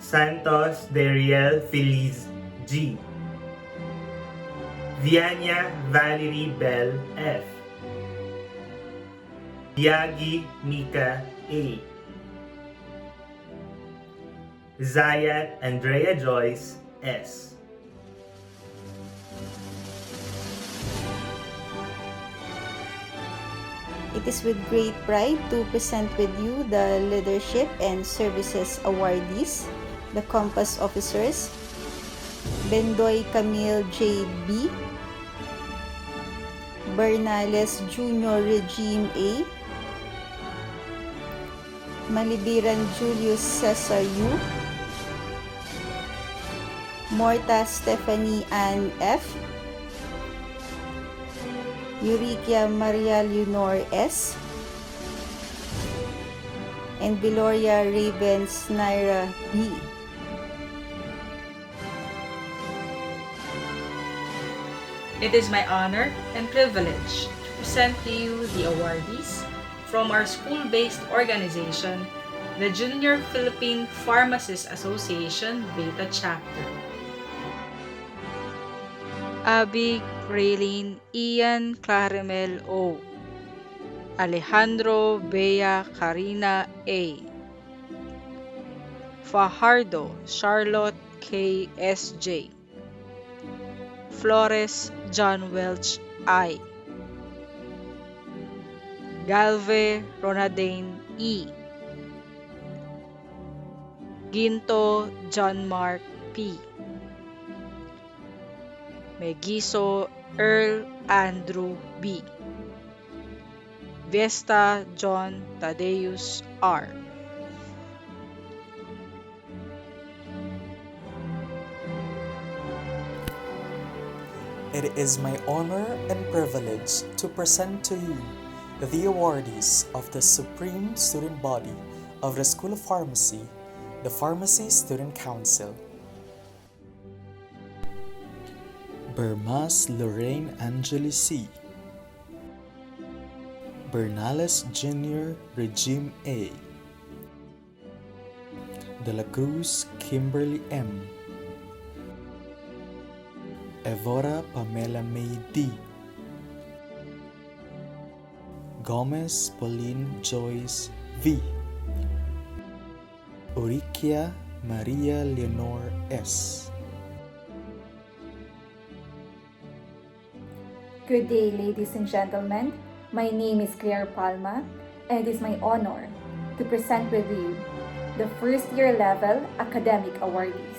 Santos Deriel Feliz G. Viania Valerie Bell F. Yagi Mika A. Zayat Andrea Joyce S. It is with great pride to present with you the Leadership and Services Awardees, the Compass Officers, Bendoy Camille J. B., Bernales Jr. Regime A, Malibiran Julius Cesar U, Morta Stephanie Ann F, Eurikia Maria Leonor S, and Viloria Ravens Naira B. It is my honor and privilege to present to you the awardees from our school-based organization, the Junior Philippine Pharmacists Association Beta Chapter. Abby Raylene Ian Clarimel O, Alejandro Bea Karina A, Fajardo Charlotte K. S.J., Flores John Welch I, Galve Ronadane E, Ginto John Mark P, Megiso Earl Andrew B, Vesta John Tadeus R. It is my honor and privilege to present to you the awardees of the Supreme Student Body of the School of Pharmacy, the Pharmacy Student Council. Bermas Lorraine Angeli C, Bernales Jr. Regime A, De La Cruz Kimberly M, Evora Pamela May D, Gomez Pauline Joyce V, Eurikia Maria Leonor S. Good day, ladies and gentlemen. My name is Claire Palma, and it is my honor to present with you the first year level academic awardees.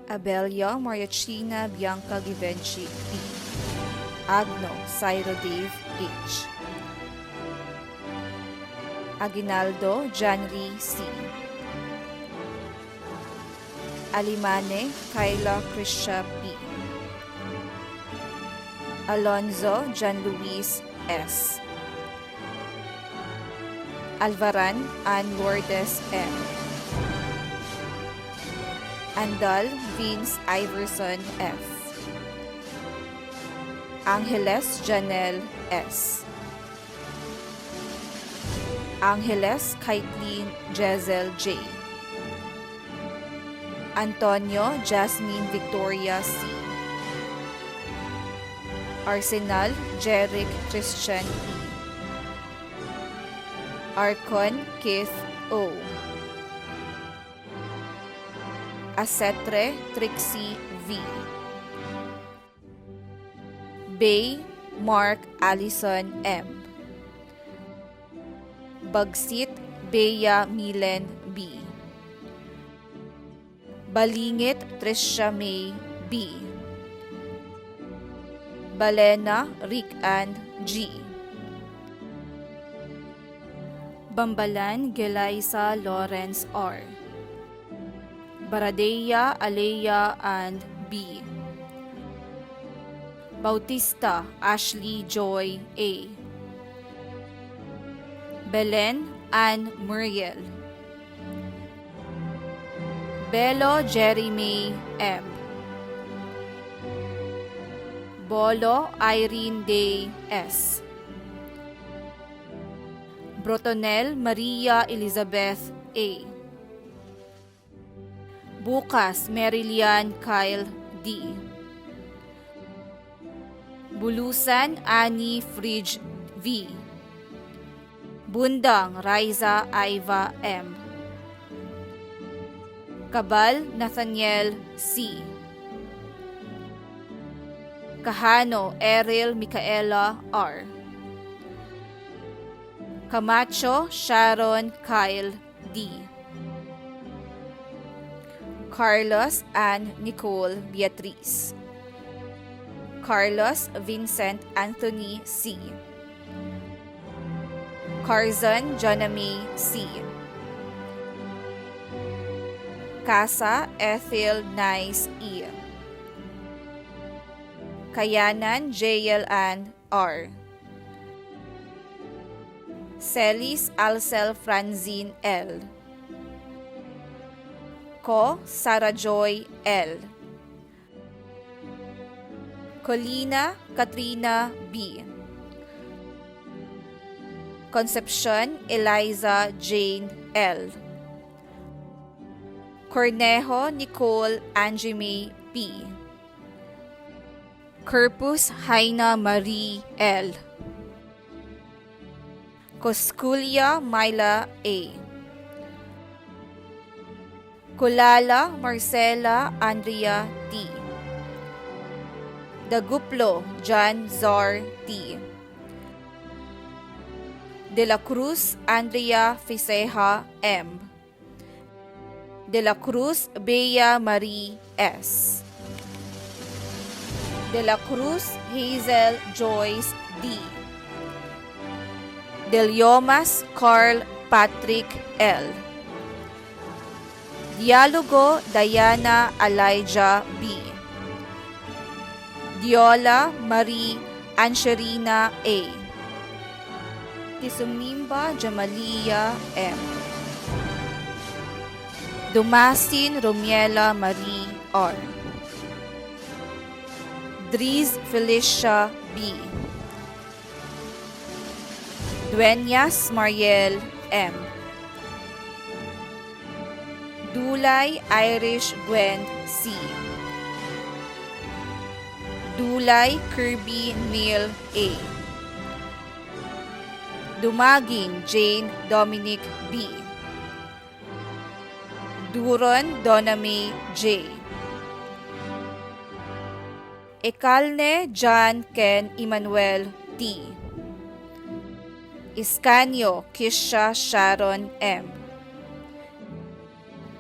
Abelia Mariachina Bianca Givenchy B, Agno Cyril Dave H, Aguinaldo Janry C, Alimane Kyla Krisha P, Alonzo John Luis S, Alvaran Ann Lourdes M, Andal Vince Iverson F, Angeles Janelle S, Angeles Kaitlyn Jezel J, Antonio Jasmine Victoria C, Arsenal Jeric Christian E, Arcon Keith O, Asetre Trixie V, Bay Mark Allison M, Bagsit Bea Milen B, Balingit Trisha May B, Balena Rick Ann G, Bambalan Gelaisa Lawrence R, Baradea Alea and B, Bautista Ashley Joy A, Belen Ann Muriel, Belo Jeremy M, Bolo Irene Day S, Brotonel Maria Elizabeth A, Bukas Merilian Kyle D, Bulusan Annie Fridge V, Bundang Riza Iva M, Cabal Nathaniel C, Kahano Eril Micaela R, Camacho Sharon Kyle D, Carlos and Nicole Beatriz. Carlos Vincent Anthony C. Carzon Joname C. Casa Ethel Nice E. Kayanan JL Ann R. Celis Alcel Franzine L. Ko Sarah Joy L. Colina Katrina B. Concepcion Eliza Jane L. Cornejo Nicole Angie P. Corpus Haina Marie L. Cosculia Myla A. Kulala Marcela Andrea T. Daguplo John Zar T. De la Cruz Andrea Fiseja M. De la Cruz Bea Marie S. De la Cruz Hazel Joyce D. Del Yomas Carl Patrick L. Dialogo Diana Elijah B. Diola Marie Ancherina A. Tisumimba Jamalia M. Dumasin Romiela Marie R. Driz Felicia B. Dueñas Mariel M. Dulay Irish Gwen C. Dulay Kirby Neil A. Dumaging Jane Dominic B. Duron Doname J. Ekalne John Ken Emmanuel T. Iscanio Kisha Sharon M.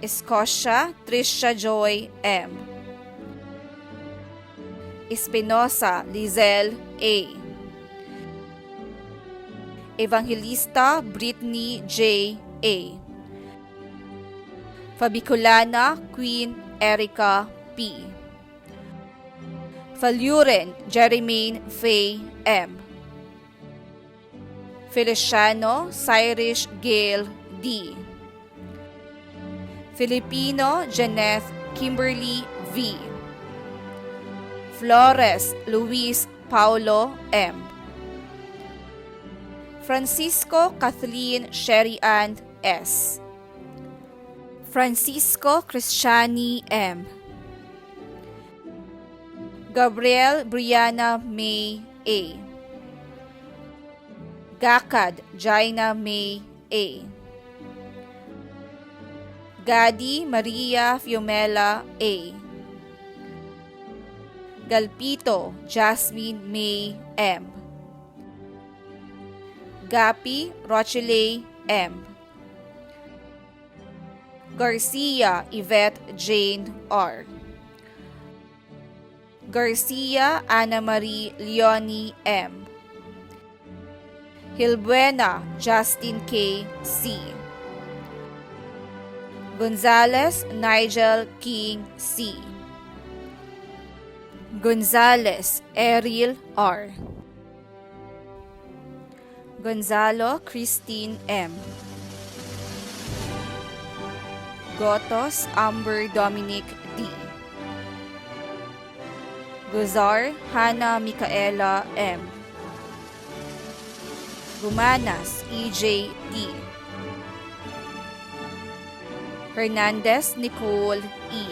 Escocia Trisha Joy M. Espinosa Lizelle A. Evangelista Brittany J. A. Fabiculana Queen Erica P. Faluren Jermaine Faye M. Feliciano Cyrus Gale D. Filipino Janeth Kimberly V. Flores Luis Paulo M. Francisco Kathleen Sherry Ann S. Francisco Cristiani M. Gabriel Brianna May A. Gakad Jaina May A. Gadi Maria Fiumela A. Galpito Jasmine May M. Gapi Rochelle M. Garcia Yvette Jane R. Garcia Ana Marie Leonie M. Hilbuena Justin K. C. Gonzales Nigel King C. Gonzales Ariel R. Gonzalo Christine M. Gotos Amber Dominic D. Gozar Hannah Micaela M. Gumanas EJ D. Hernandez Nicole E.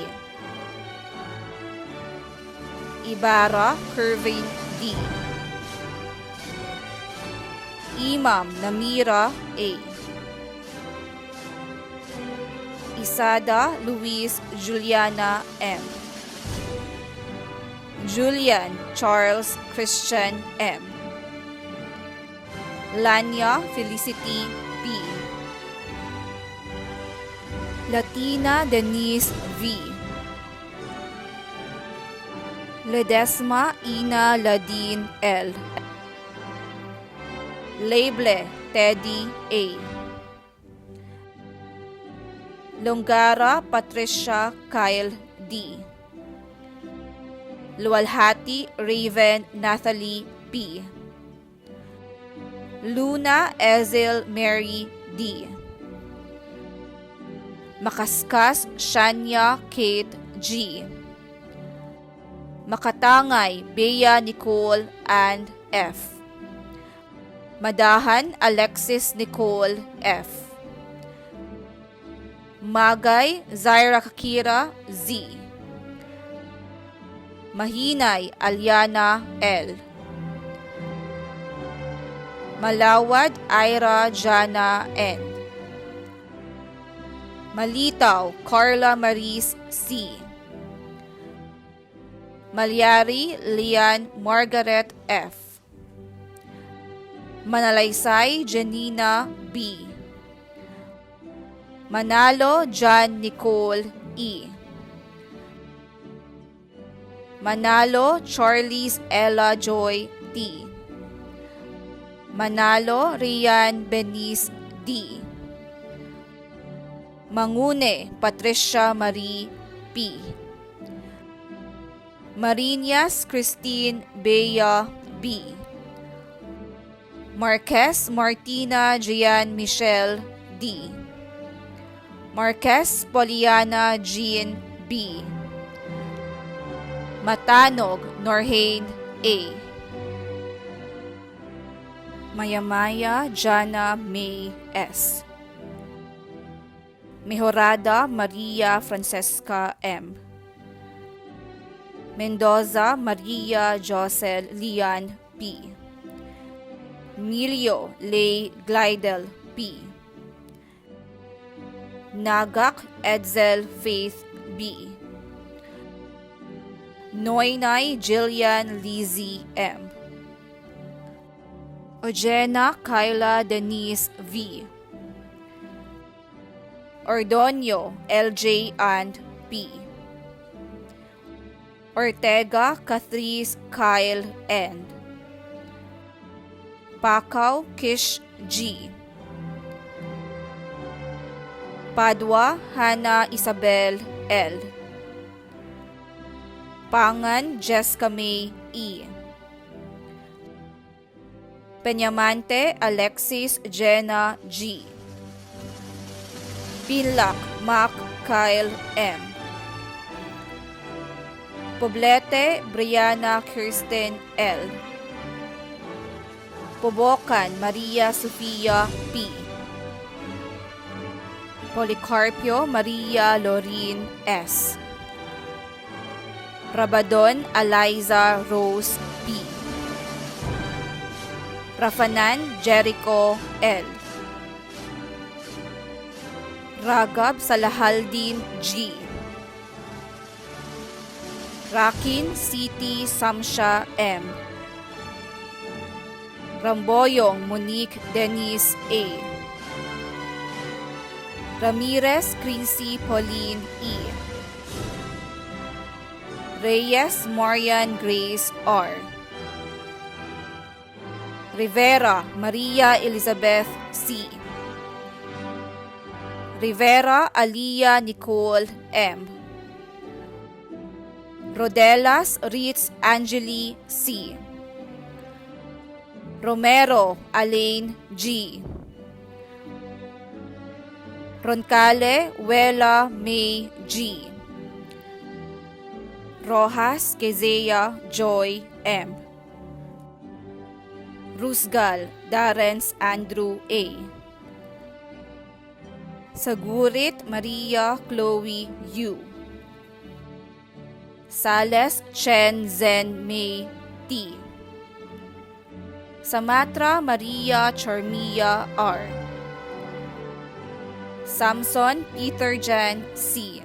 Ibarra Kervin D. Imam Namira A. Isada Luis Juliana M. Julian Charles Christian M. Lania Felicity P. Latina Denise V. Ledesma Ina Ladin L. Lable Teddy A. Longara Patricia Kyle D. Luwalhati Raven Nathalie P. Luna Ezil Mary D. Makaskas Shania Kate G. Makatangay Bea Nicole and F. Madahan Alexis Nicole F. Magay Zaira Kakira Z. Mahinay Aliana L. Malawad Ira Jana N. Malitaw Carla Maris C. Malyari Lian Margaret F. Manalaysay Janina B. Manalo John Nicole E. Manalo Charlize Ella Joy T. Manalo Rian Benice D. Mangune Patricia Marie P. Marinas Christine Bea B. Marquez Martina Gian Michelle D. Marquez Poliana Jean B. Matanog Norhain A. Mayamaya Jana May S. Mejorada Maria Francesca M. Mendoza Maria Josel Lian P. Milio Lay Glidel P. Nagak Edsel Faith B. Noynay Jillian Lizzie M. Ojena Kyla Denise V. Ordonio LJ and P. Ortega Catrice Kyle N. Pacau Kish G. Padua Hannah Isabel L. Pangan Jessica May E. Peñamante Alexis Jenna G. Pinlac Mac Kyle M. Poblete Brianna Kirsten L. Pobocan Maria Sofia P. Policarpio Maria Lorin S. Rabadon Eliza Rose P. Rafanan Jericho L. Ragab Salahaldin G. Rakin City Samsha M. Ramboyong Monique Denise A. Ramirez Chrissy Pauline E. Reyes Marian Grace R. Rivera Maria Elizabeth C. Rivera Alia Nicole M. Rodelas Ritz Angeli C. Romero Alain G. Roncale Wela May G. Rojas Kezea Joy M. Rusgal Darrens Andrew A. Sagurit Maria Chloe U. Sales Chen Zen May T. Samatra Maria Charmia R. Samson Peter Jan C.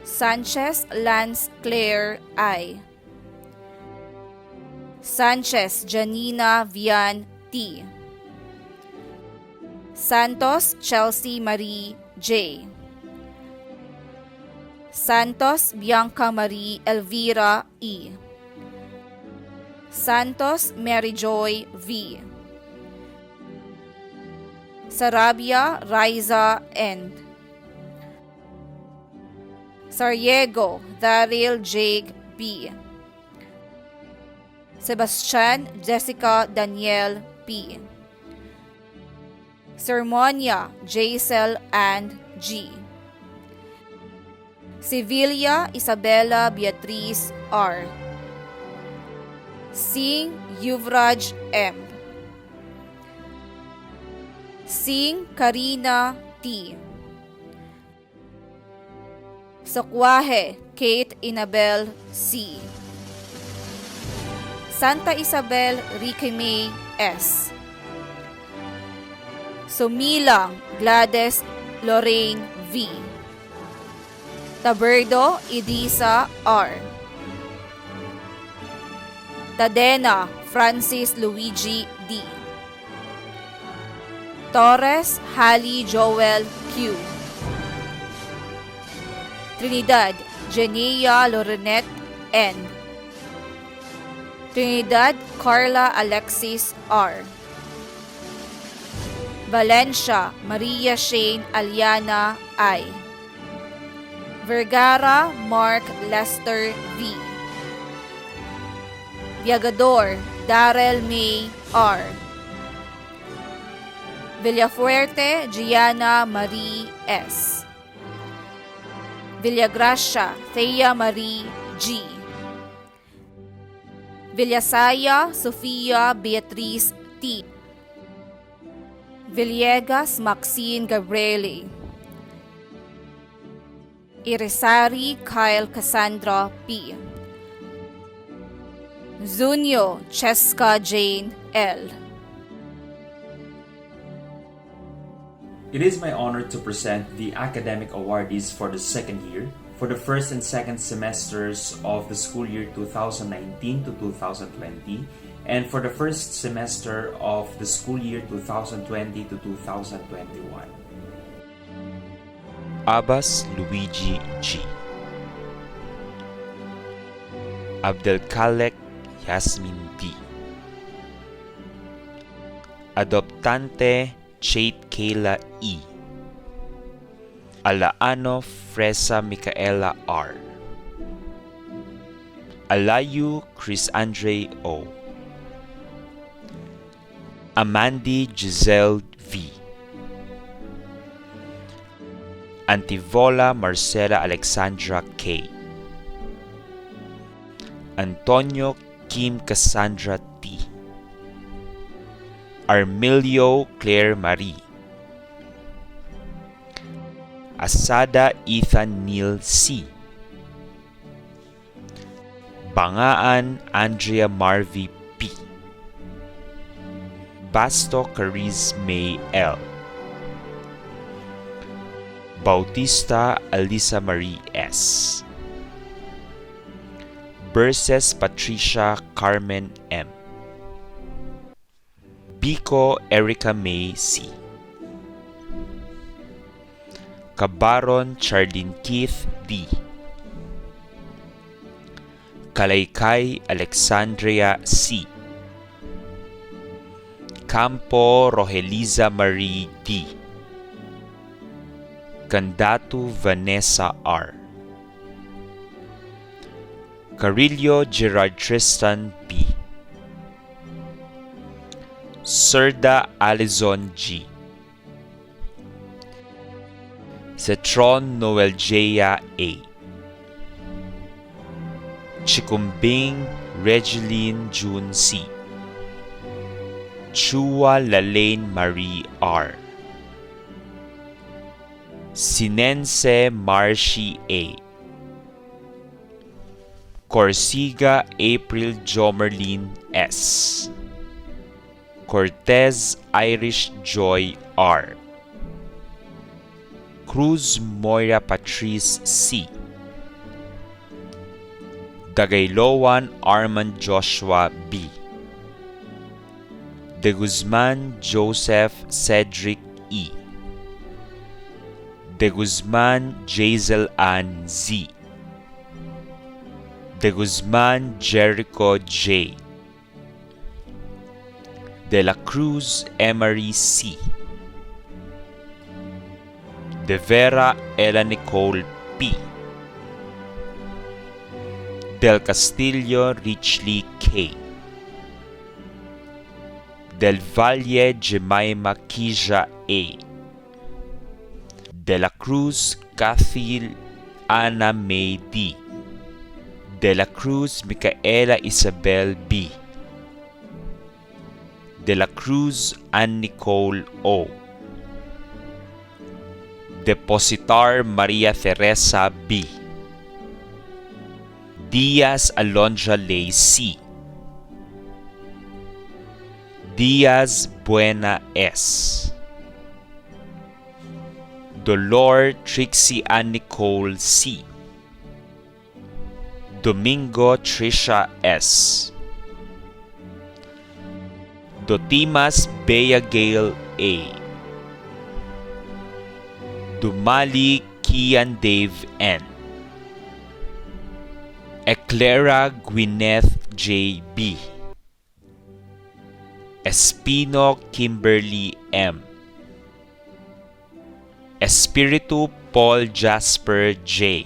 Sanchez Lance Claire I. Sanchez Janina Vian T. Santos Chelsea Marie J. Santos Bianca Marie Elvira E. Santos Mary Joy V. Sarabia Riza N. Sariego Daryl Jake B. Sebastian Jessica Daniel P. Sermonia Jaisel and G. Sevilla Isabella Beatriz R. Singh Yuvraj M. Singh Karina T. Sokwahe Kate Inabel C. Santa Isabel Ricky May S. Sumilang Gladys Lorraine V. Taberdo Idisa R. Tadena Francis Luigi D. Torres Hali Joel Q. Trinidad Genia Lorenet N. Trinidad Carla Alexis R. Valencia Maria Shane Aliana I. Vergara Mark Lester V. Viagador Darrell May R. Villafuerte Gianna Marie S. Villagracia Thea Marie G. Villasaya Sofia Beatriz T. Villegas Maxine Gabriele. Irisari Kyle Cassandra P. Zunio Cheska Jane L. It is my honor to present the academic awardees for the second year, for the first and second semesters of the school year 2019 to 2020, and for the first semester of the school year 2020 to 2021. Abbas Luigi G. Abdelkalek Yasmin D. Adoptante Chait Kayla E. Alaano Fresa Micaela R. Alayu Chris Andre O. Amandi Giselle V. Antivola Marcela Alexandra K. Antonio Kim Cassandra T. Armilio Claire Marie. Asada Ethan Neil C. Bangaan Andrea Marvy P. Basto Cariz May L. Bautista Alisa Marie S. Berses Patricia Carmen M. Biko Erica May C. Cabaron Charlene Keith D. Kalaykay Alexandria C. Campo Rogelisa Marie D. Candatu Vanessa R. Carillo Gerard Tristan B. Serda Alizon G. Cetron Noel Jaya A. Chikumbing Regeline June C. Chua Lalaine Marie R. Sinense Marshi A. Corsiga April Jomerlin S. Cortez Irish Joy R. Cruz Moira Patrice C. Dagayloan Armand Joshua B. De Guzman Joseph Cedric E. De Guzman Jazel Ann Z. De Guzman Jericho J. De la Cruz Emery C. De Vera Ella Nicole P. Del Castillo Richly K. Del Valle Jemima Kija A. De la Cruz Cathy Ana May D. De la Cruz Micaela Isabel B. De la Cruz Ann Nicole O. Depositar Maria Teresa B. Diaz Alondra Lay C. Diaz Buena S. Dolor Trixie Ann Nicole C. Domingo Trisha S. Dotimas Bea Gale A. Dumali Kian Dave N. Eclera Gwyneth J. B. Espino Kimberly M. Espiritu Paul Jasper J.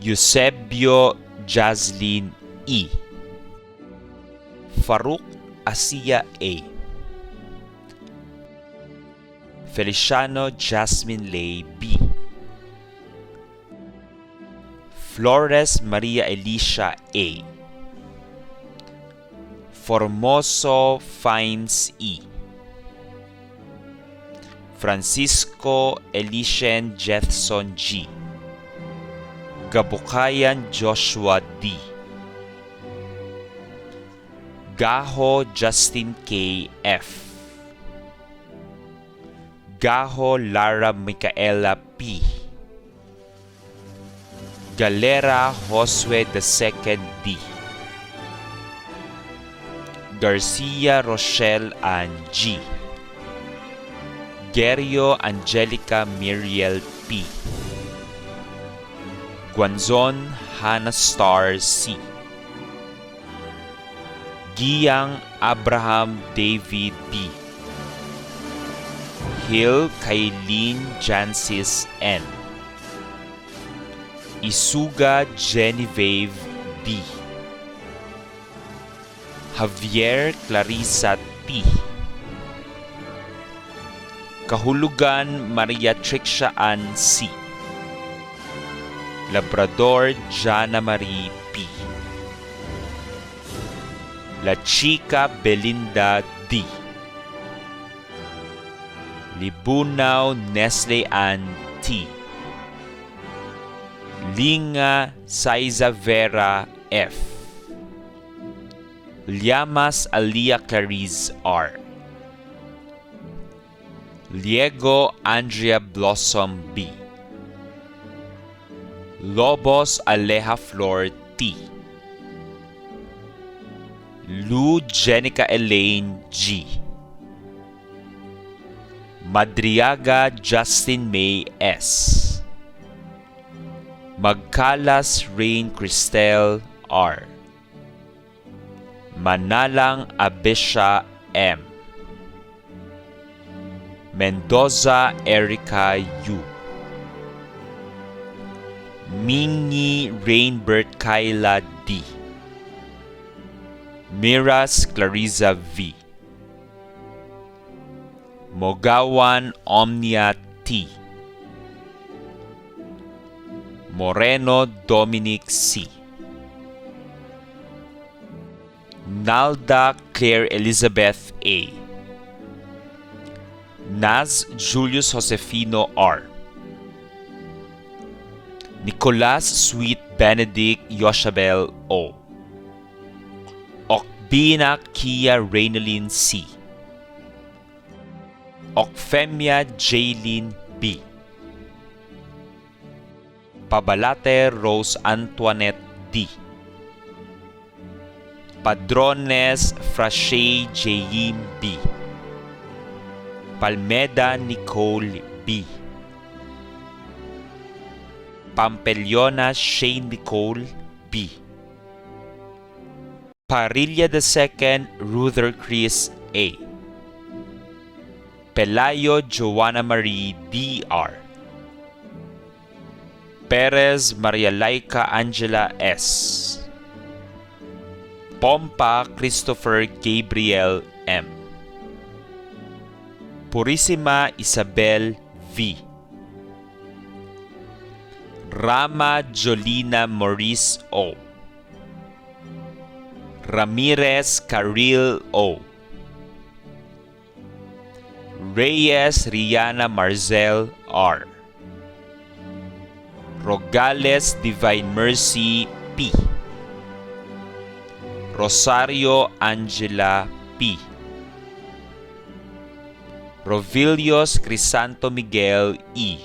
Eusebio Jaslyn E. Farouk Asia A. Feliciano Jasmine Lay B. Flores Maria Elisha A. Formoso Fines E. Francisco Elishen Jethson G. Gabukayan Joshua D. Gaho Justin K. F. Gaho Lara Micaela P. Galera Josue II D. Garcia Rochelle Ann G. Gerio Angelica Miriel P. Guanzon Hannah Star C. Giyang Abraham David B. Hill Kailin Jancis N. Isuga Genevieve D. Javier Clarissa T. Kahulugan Maria Trixia Ann C. Labrador Jana Marie P. La Chica Belinda D. Libunaw Nestle Ann T. Linga Saiza Vera F. Llamas Alia Clarice R. Liego Andrea Blossom B. Lobos Aleja Flor T. Lu Jenica Elaine G. Madriaga Justin May S. Magcalas Rain Cristel R. Manalang Abisha M. Mendoza Erica U. Mingi Rainbert Kyla D. Miras Clarissa V. Mogawan Omnia T. Moreno Dominic C. Nalda Claire Elizabeth A. Naz Julius Josefino R. Nicolas Sweet Benedict Yoshabel O. Okbina Kia Reynolin C. Okfemia Jaylin B. Pabalate Rose Antoinette D. Padrones Frashay Jayim B. Palmeda Nicole B. Pampeliona Shane Nicole B. Parilla II Ruther Chris A. Pelayo Joanna Marie D.R. Perez Maria Laika Angela S. Pompa Christopher Gabriel M. Purisima Isabel V. Rama Jolina Maurice O. Ramirez Caril O. Reyes Rihanna Marzel R. Rogales Divine Mercy P. Rosario Angela P. Rovilios Crisanto Miguel E.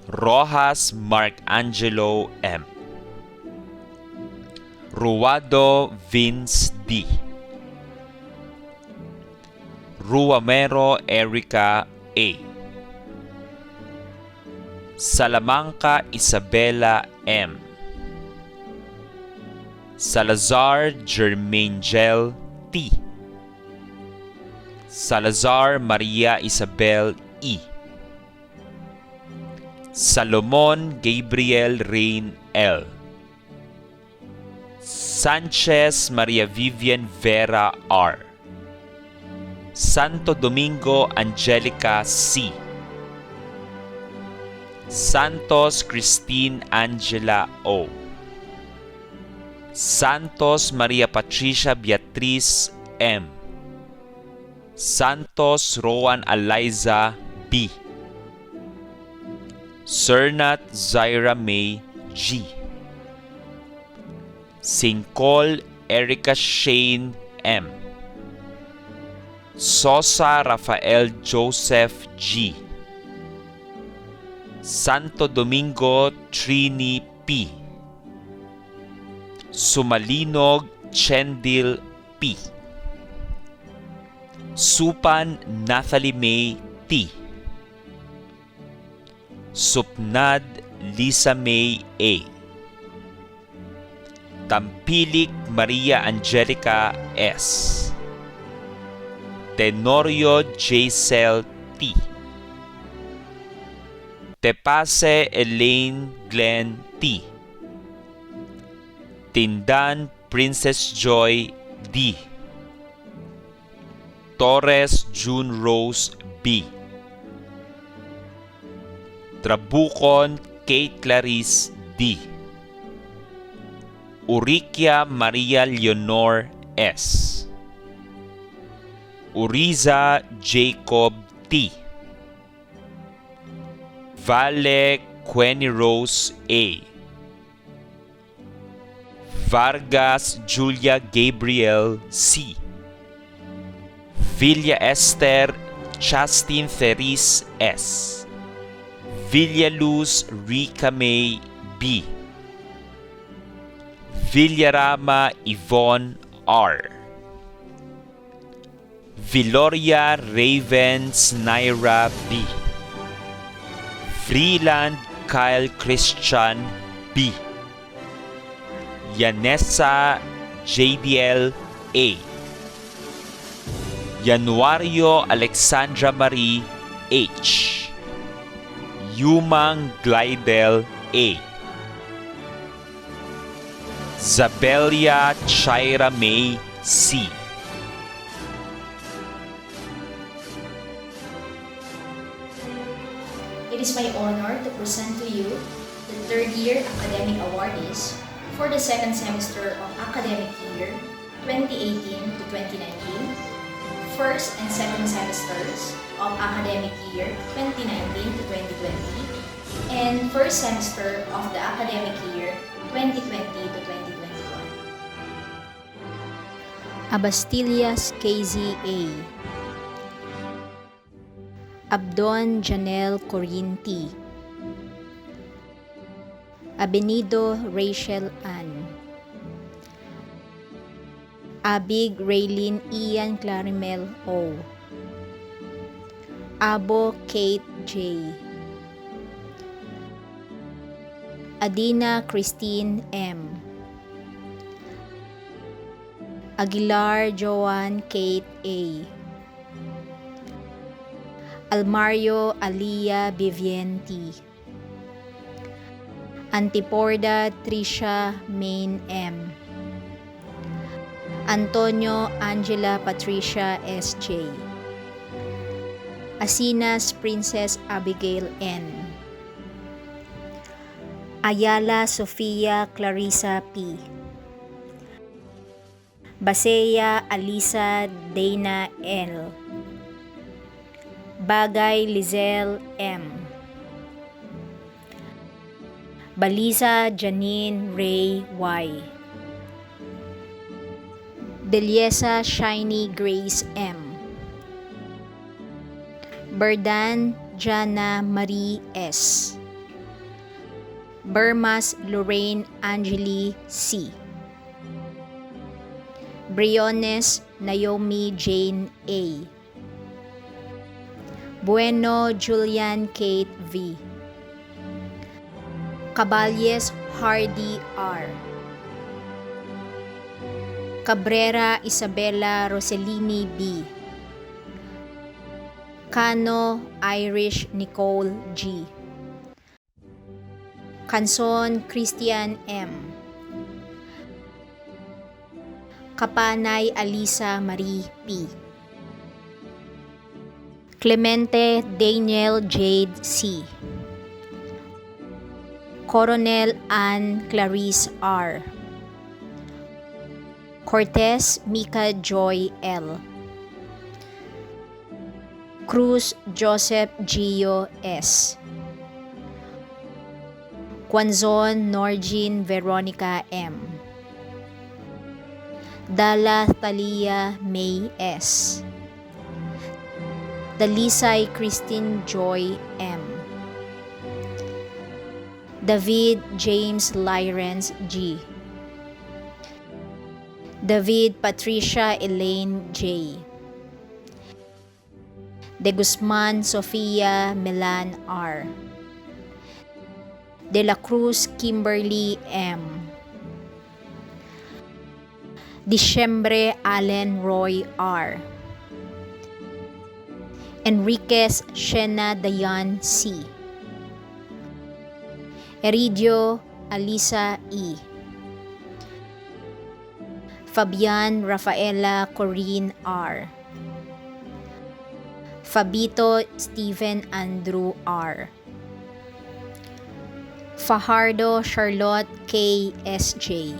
Rojas Mark Angelo M. Ruado Vince D. Ruamero Erica A. Salamanca Isabella M. Salazar Germaingel T. Salazar Maria Isabel E. Salomon Gabriel Rain L. Sanchez Maria Vivian Vera R. Santo Domingo Angelica C. Santos Christine Angela O. Santos Maria Patricia Beatriz M. Santos Rowan Eliza B. Cernat Zaira May G. Singcol Erica Shane M. Sosa Rafael Joseph G. Santo Domingo Trini P. Sumalinog Chendil P. Supan Nathalie May T. Supnad Lisa May A. Tampilik Maria Angelica S. Tenorio Jacel T. Tepase Elaine Glenn T. Tindan Princess Joy D. Torres June Rose B. Trabucon Kate Clarice D. Uriquia Maria Leonor S. Uriza Jacob T. Vale Quenny Rose A. Vargas Julia Gabriel C. Villa Esther Chastin Therese S. Villaluz Rica May B. Villarama Yvonne R. Viloria Ravens Naira B. Freeland Kyle Christian B. Yanessa JDL A. Januario Alexandra Marie H. Yumang Glidel A. Zabelia Chaira May C. It is my honor to present to you the third-year academic awardees for the second semester of academic year 2018 to 2019, first and second semesters of academic year 2019 to 2020, and first semester of the academic year 2020 to 2021. Abastillas KZ A. Abdon Janelle Corinne T. Abenido Rachel Ann. Abig Raylene Ian Clarimel O. Abo Kate J. Adina Christine M. Aguilar Joan Kate A. Almario Alia Vivienti. Antiporda Tricia Main M. Antonio Angela Patricia S.J. Asinas Princess Abigail N. Ayala Sofia Clarissa P. Basea Alisa Dana L. Bagay Lizelle M. Baliza Janine Ray Y. Deliesa Shiny Grace M. Berdan Jana Marie S. Bermas Lorraine Angeli C. Briones Naomi Jane A. Bueno Julian Kate V. Caballes Hardy R. Cabrera Isabella Rossellini B. Cano Irish Nicole G. Canson Christian M. Kapanay Alisa Marie P. Clemente Daniel Jade C. Coronel Ann Clarice R. Cortez Mika Joy L. Cruz Joseph Gio S. Quanzon Norgine Veronica M. Dala Thalia May S. Dalisay Christine Joy M. David James Lyrens G. David Patricia Elaine J. De Guzman Sofia Melan R. De la Cruz Kimberly M. Diciembre Allen Roy R. Enriquez Shena Dayan C. Eridio Alisa E. Fabian Rafaela Corinne R. Fabito Stephen Andrew R. Fajardo Charlotte K. S.J.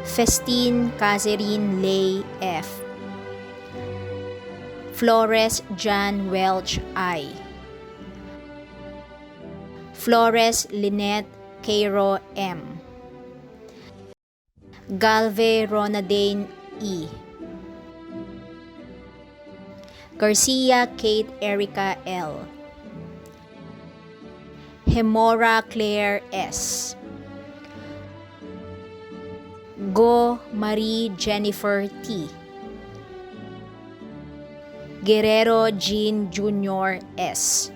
Festin Catherine Lay F. Flores John Welch I. Flores Lynette Cairo M. Galve Ronadane E. Garcia Kate Erica L. Hemora Claire S. Go Marie Jennifer T. Guerrero Jean Jr. S.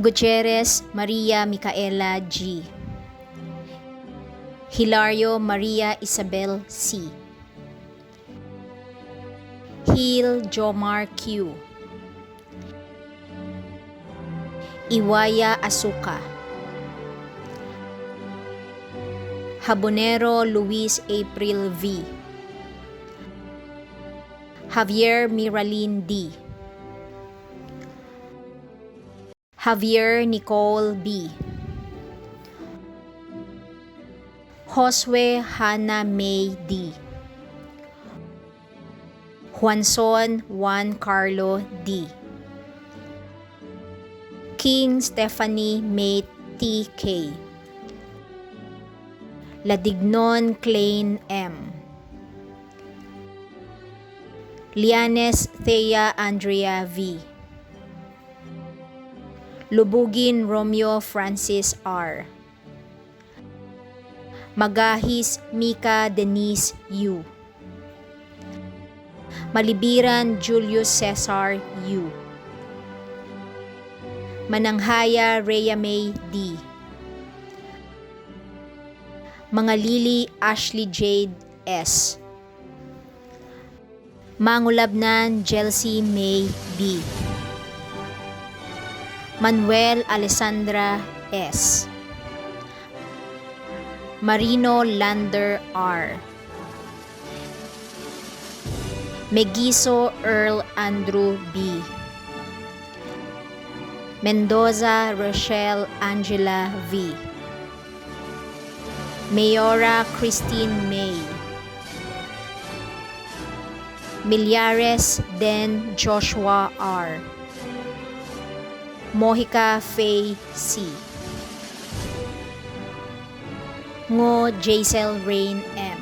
Gutierrez Maria Micaela G. Hilario Maria Isabel C. Hill Jomar Q. Iwaya Asuka. Habonero Luis April V. Javier Miralin D. Javier Nicole B. Josue Hannah May D. Juanson Juan Carlo D. King Stephanie May T.K. Ladignon Klein M. Lianes Thea Andrea V. Lubugin Romeo Francis R. Magahis Mika Denise U. Malibiran Julius Cesar U. Mananghaya Rhea May D. Mangalili Ashley Jade S. Mangulabnan Chelsea May B. Manuel Alessandra S. Marino Lander R. Megiso Earl Andrew B. Mendoza Rochelle Angela V. Mayora Christine May. Millares Den Joshua R. Mojica Faye C. Ngo Jaisel Rain M.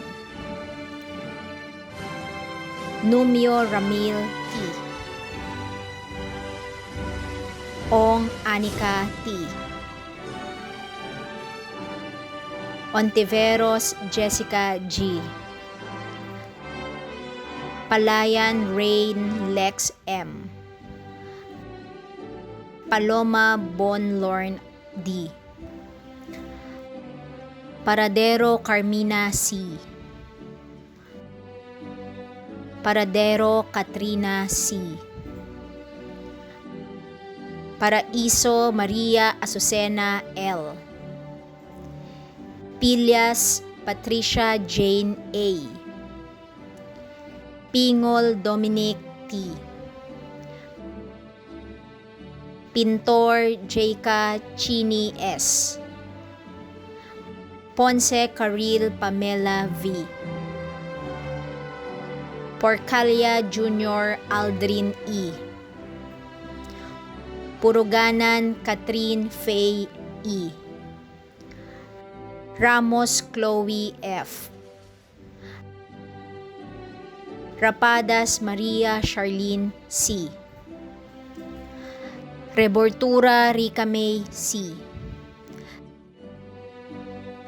Numio Ramil T. Ong Anika T. Ontiveros Jessica G. Palayan Rain Lex M. Paloma Bon Lorn D. Paradero Carmina C. Paradero Katrina C. Paraiso Maria Azucena L. Pilias Patricia Jane A. Pingol Dominic T. Pintor Jayka Chini S. Ponce Caril Pamela V. Porcalia Jr. Aldrin E. Puruganan Catherine Faye E. Ramos Chloe F. Rapadas Maria Charlene C. Rebortura Rica May C.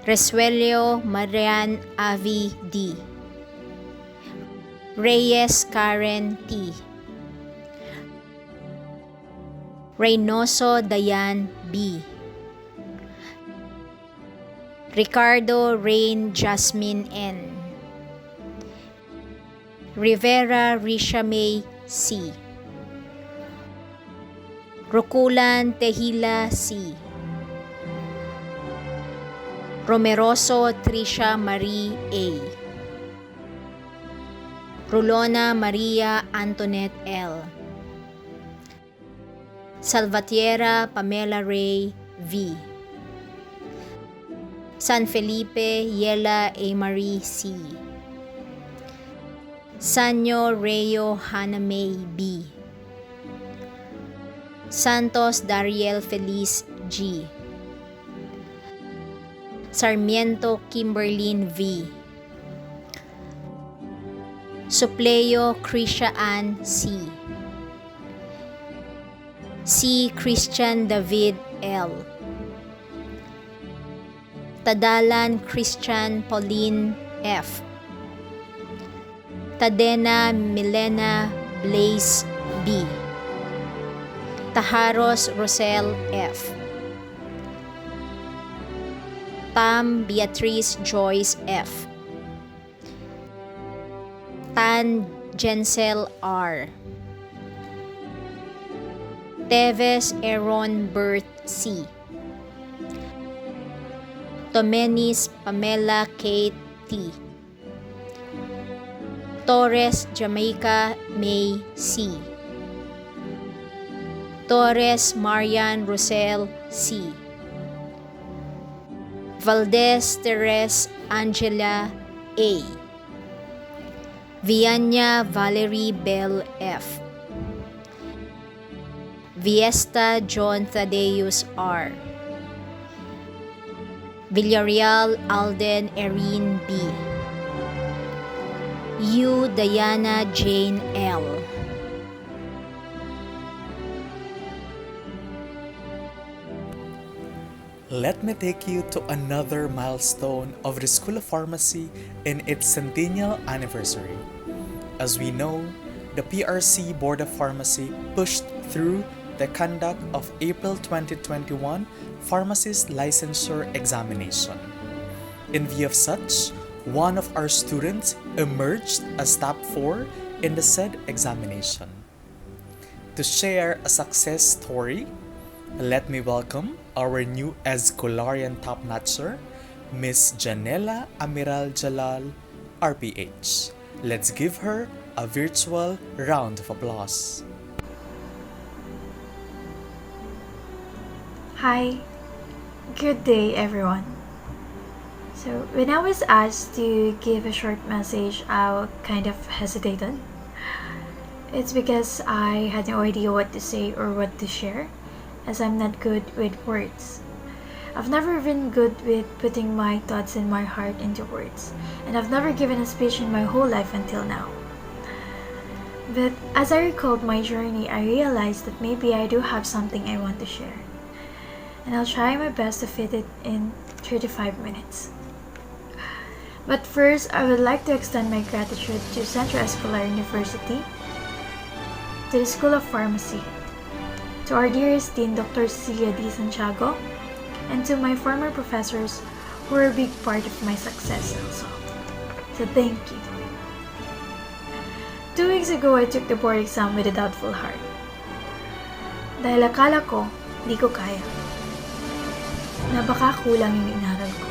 Resuelio Marian Avi D. Reyes Karen T. Reynoso Dayan B. Ricardo Rain Jasmine N. Rivera Risha May C. Roculan Tehila C. Romeroso Trisha Marie A. Rulona Maria Antoinette L. Salvatierra Pamela Ray V. San Felipe Yela A. Marie C. Sanyo Rayo Hana May B. Santos Dariel Feliz G. Sarmiento Kimberlyn V. Supleyo Krisha Ann C. C. Christian David L. Tadalan Christian Pauline F. Tadena Milena Blaze B. Taharos Rosel F. Tam Beatrice Joyce F. Tan Jensel R. Teves Aaron Bert C. Tomenis Pamela Kate T. Torres Jamaica May C. Torres Marian Rosel C. Valdez Teres Angela A. Vianya Valerie Bell F. Viesta John Thaddeus R. Villarreal Alden Erin B. U. Diana Jane L. Let me take you to another milestone of the School of Pharmacy in its centennial anniversary. As we know, the PRC Board of Pharmacy pushed through the conduct of April 2021 pharmacist licensure examination. In view of such, one of our students emerged as top 4 in the said examination. To share a success story, let me welcome our new Escolarian top-notcher, Miss Janela Amiral Jalal, RPH. Let's give her a virtual round of applause. Hi, good day everyone. So when I was asked to give a short message, I kind of hesitated. It's because I had no idea what to say or what to share, as I'm not good with words. I've never been good with putting my thoughts and my heart into words, and I've never given a speech in my whole life until now. But as I recalled my journey, I realized that maybe I do have something I want to share, and I'll try my best to fit it in 35 minutes. But first, I would like to extend my gratitude to Centro Escolar University, to the School of Pharmacy, to our dearest Dean, Dr. Cecilia D. Santiago, and to my former professors who were a big part of my success also. So thank you. 2 weeks ago, I took the board exam with a doubtful heart. Dahil akala ko, di ko kaya. Na baka kulang yung inaral ko.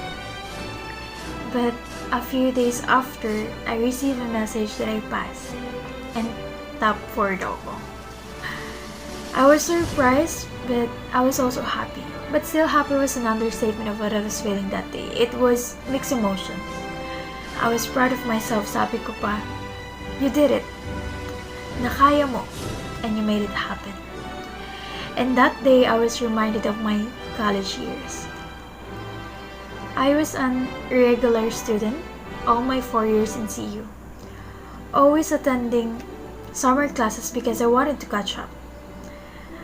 But a few days after, I received a message that I passed and top 4 daw ko. I was surprised, but I was also happy. But still, happy was an understatement of what I was feeling that day. It was mixed emotions. I was proud of myself, sabi ko pa, you did it. Nakaya mo, and you made it happen. And that day, I was reminded of my college years. I was an irregular student all my 4 years in CU, always attending summer classes because I wanted to catch up.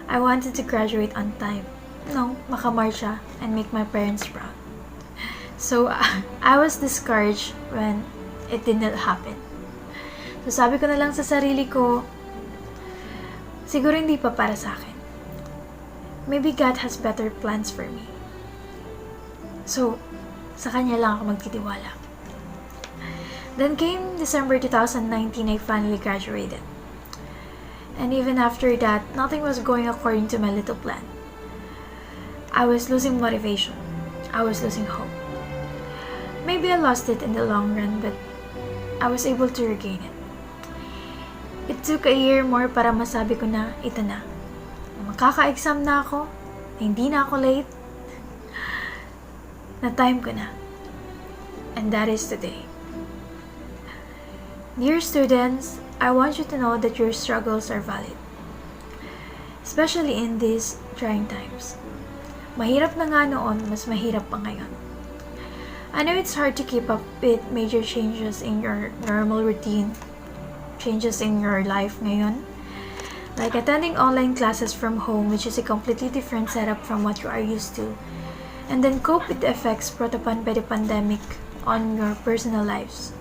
I wanted to graduate on time. No, makamarcha and make my parents proud. So, I was discouraged when it did not happen. So, sabi ko na lang sa sarili ko, siguro hindi pa para sa akin. Maybe God has better plans for me. So, sa Kanya lang ako magtitiwala. Then came December 2019, I finally graduated. And even after that, nothing was going according to my little plan. I was losing motivation. I was losing hope. Maybe I lost it in the long run, but I was able to regain it. It took a year more para masabi ko na ito na. Makaka-exam na ako, hindi na ako late, na time ko na. And that is today. Dear students, I want you to know that your struggles are valid. Especially in these trying times. Mahirap na nga noon, mas mahirap pa ngayon. I know it's hard to keep up with major changes in your normal routine, changes in your life ngayon. Like attending online classes from home, which is a completely different setup from what you are used to. And then cope with the effects brought upon by the pandemic on your personal lives.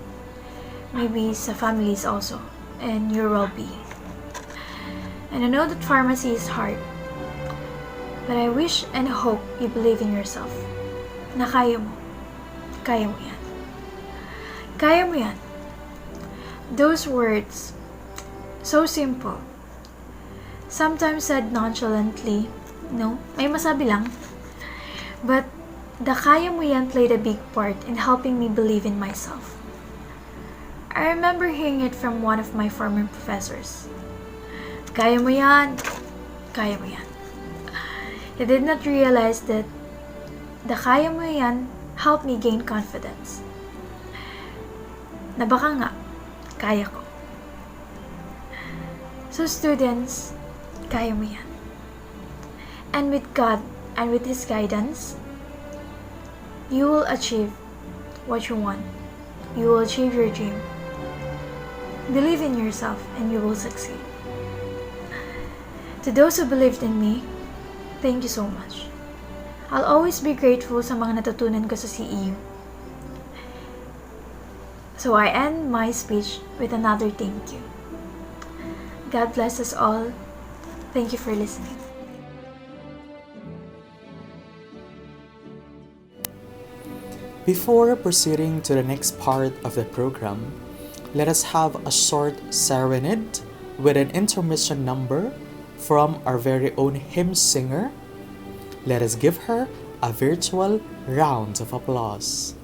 Maybe sa families also, and your well-being. And I know that pharmacy is hard. But I wish and hope you believe in yourself. Na kaya mo. Kaya mo yan. Kaya mo yan. Those words, so simple. Sometimes said nonchalantly, may masabi lang. But the kaya mo yan played a big part in helping me believe in myself. I remember hearing it from one of my former professors. Kaya mo yan. Kaya mo yan. I did not realize that the kaya mo yan helped me gain confidence. Na baka nga, kaya ko. So students, kaya mo yan. And with God and with His guidance, you will achieve what you want. You will achieve your dream. Believe in yourself and you will succeed. To those who believed in me, thank you so much. I'll always be grateful sa mga natutunan ko sa CEU. So I end my speech with another thank you. God bless us all. Thank you for listening. Before proceeding to the next part of the program, let us have a short serenade with an intermission number from our very own hymn singer. Let us give her a virtual round of applause.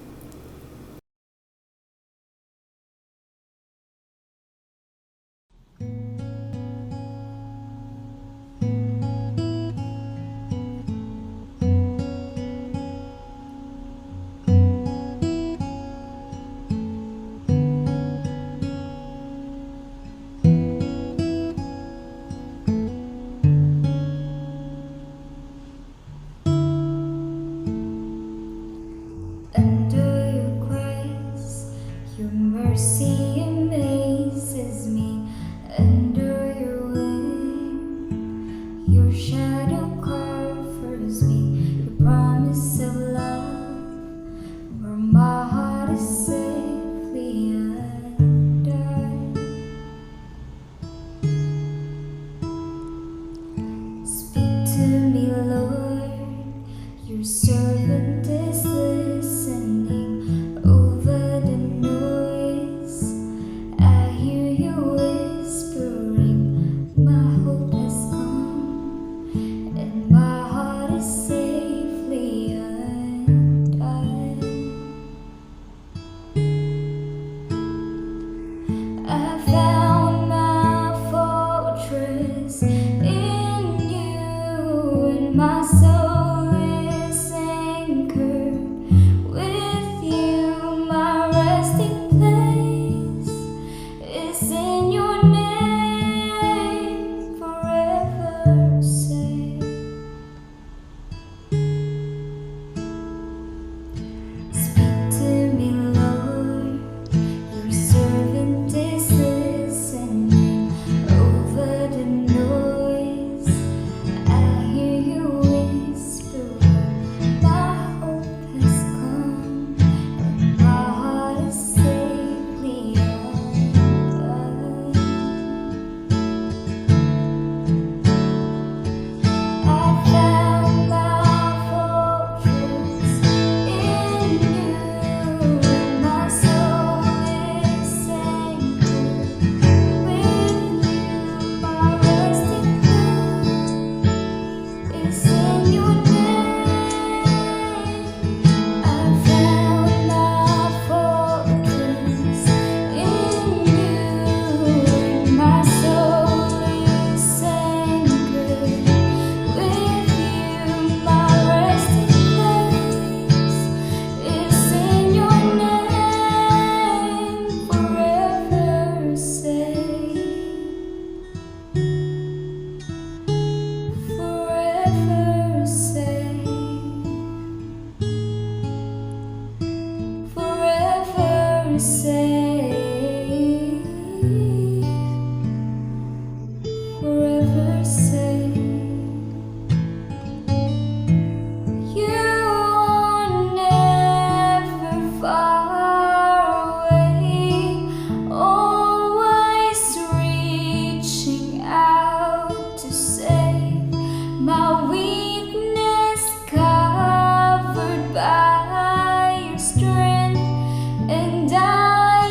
Under your grace, your mercy amazes me. Under your wing, your shadow covers me. Your promise of love, where my heart is safely undone. Speak to me, Lord, your servant is listening. Over the noise, I hear you whispering. My hope has come, and my heart is safely undone. I found my fortress in you, and my soul is anchored with you. My resting place is in your name, forever safe. Speak to me, Lord, your servant is listening. Over the noise, I hear you whisper. My hope has come, and my heart is safely undone. I found my fortress in you, and my soul is anchored with you. My resting place is in your name. I found my fortress in you, and my soul is anchored with you. My resting place is in your name, forever safe. Forever safe. Forever safe. Forever safe. You are never far away, always reaching out to save my weakness, covered by your strength, and I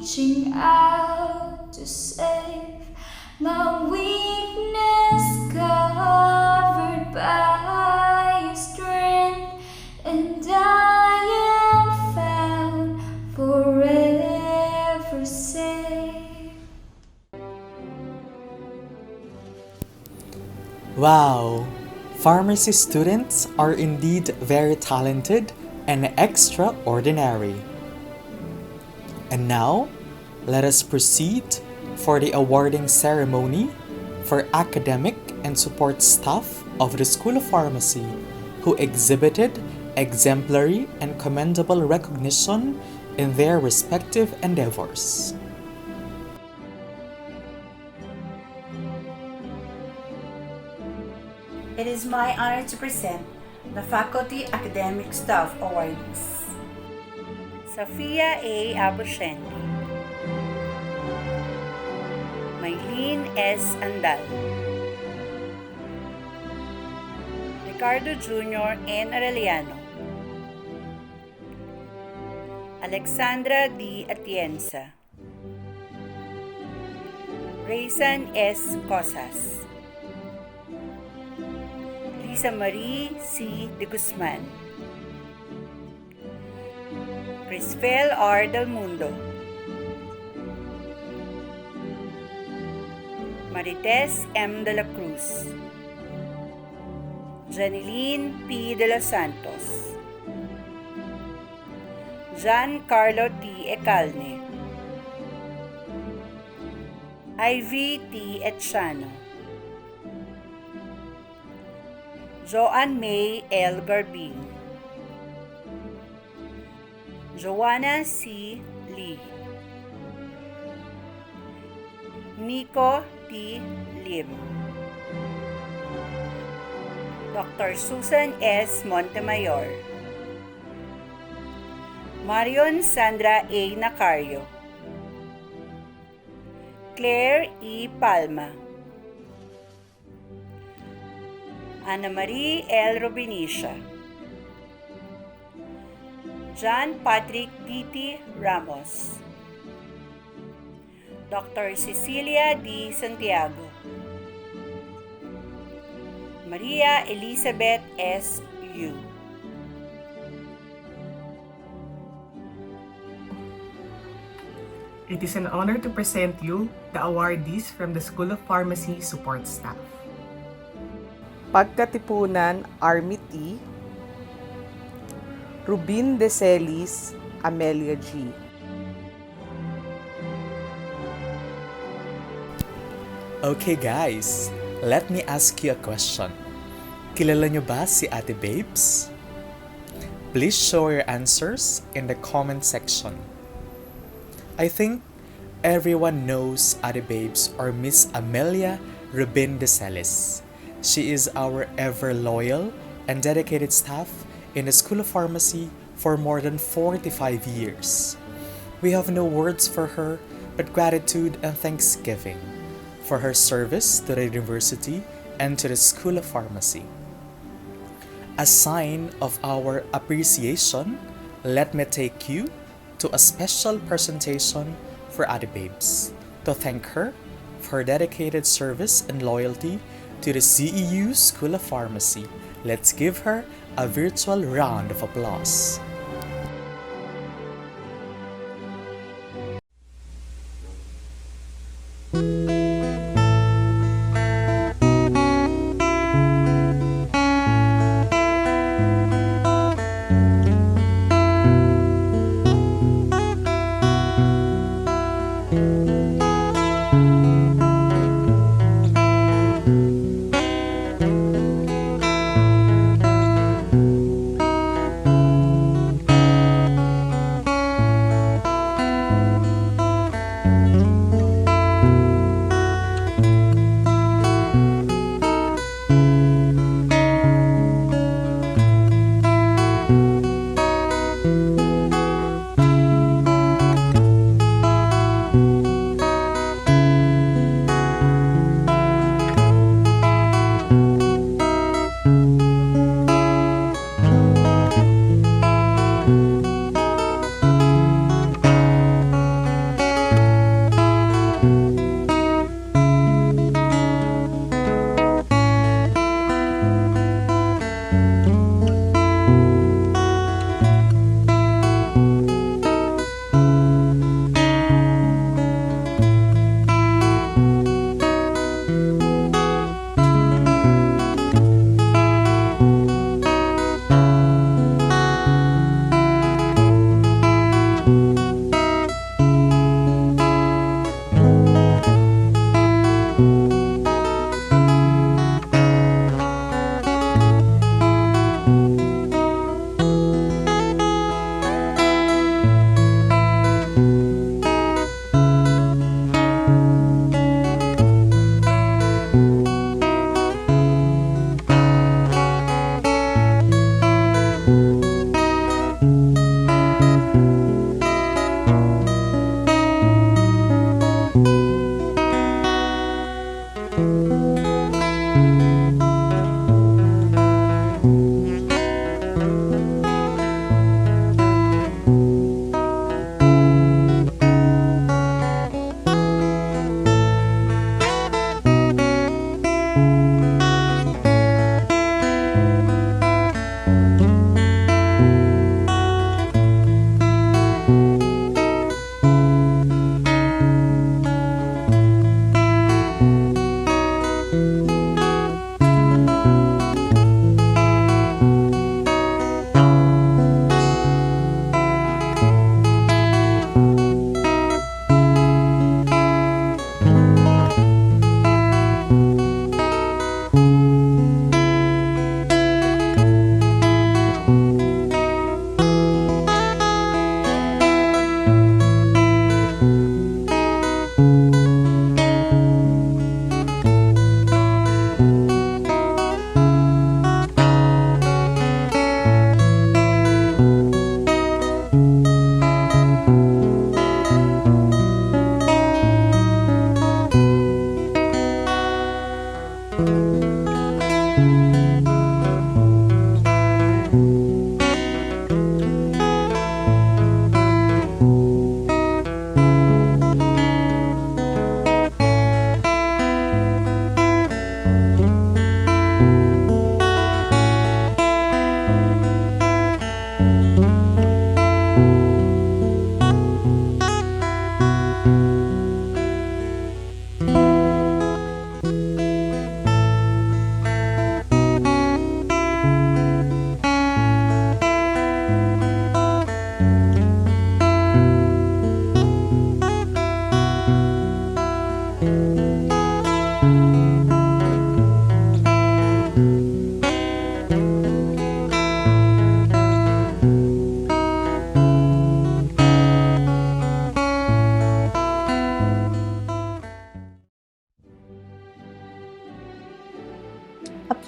reaching out to save my weakness, covered by your strength, and I am found forever safe. Wow! Pharmacy students are indeed very talented and extraordinary. And now, let us proceed for the awarding ceremony for academic and support staff of the School of Pharmacy who exhibited exemplary and commendable recognition in their respective endeavors. It is my honor to present the Faculty Academic Staff Awardees. Sofia A. Abuscendi, Maylene S. Andal, Ricardo Jr. N. Arellano, Alexandra D. Atienza, Raysan S. Cosas, Lisa Marie C. de Guzman, Crisfel R. Del Mundo, Marites M. de la Cruz, Janeline P. de los Santos, Giancarlo T. Ecalne, Ivy T. Etchano, Joanne May L. Garbin, Joanna C. Lee, Nico T. Lim, Dr. Susan S. Montemayor, Marion Sandra A. Nacario, Claire E. Palma, Ana Marie L. Robinicia, John Patrick D.T. Ramos, Dr. Cecilia D. Santiago, Maria Elizabeth S. Yu. It is an honor to present you the awardees from the School of Pharmacy support staff. Pagkatipunan Army T, Rubin De Celis, Amelia G. Okay guys, let me ask you a question. Kilala nyo ba si Ate Babes? Please show your answers in the comment section. I think everyone knows Ate Babes or Miss Amelia Rubin De Celis. She is our ever loyal and dedicated staff in the School of Pharmacy for more than 45 years. We have no words for her but gratitude and thanksgiving for her service to the university and to the School of Pharmacy. As sign of our appreciation, let me take you to a special presentation for Ate Babes to thank her for her dedicated service and loyalty to the CEU School of Pharmacy. Let's give her a virtual round of applause.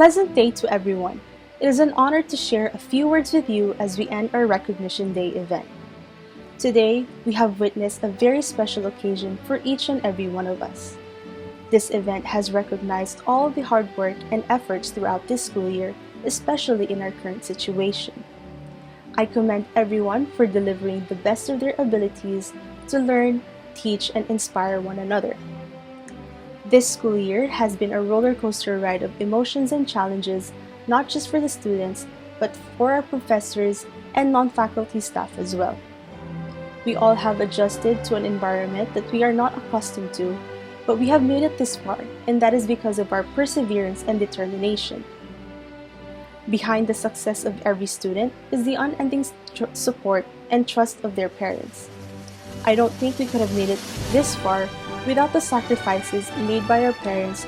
pleasant day to everyone. It is an honor to share a few words with you as we end our Recognition Day event. Today, we have witnessed a very special occasion for each and every one of us. This event has recognized all the hard work and efforts throughout this school year, especially in our current situation. I commend everyone for delivering the best of their abilities to learn, teach, and inspire one another. This school year has been a roller coaster ride of emotions and challenges, not just for the students, but for our professors and non-faculty staff as well. We all have adjusted to an environment that we are not accustomed to, but we have made it this far, and that is because of our perseverance and determination. Behind the success of every student is the unending support and trust of their parents. I don't think we could have made it this far without the sacrifices made by our parents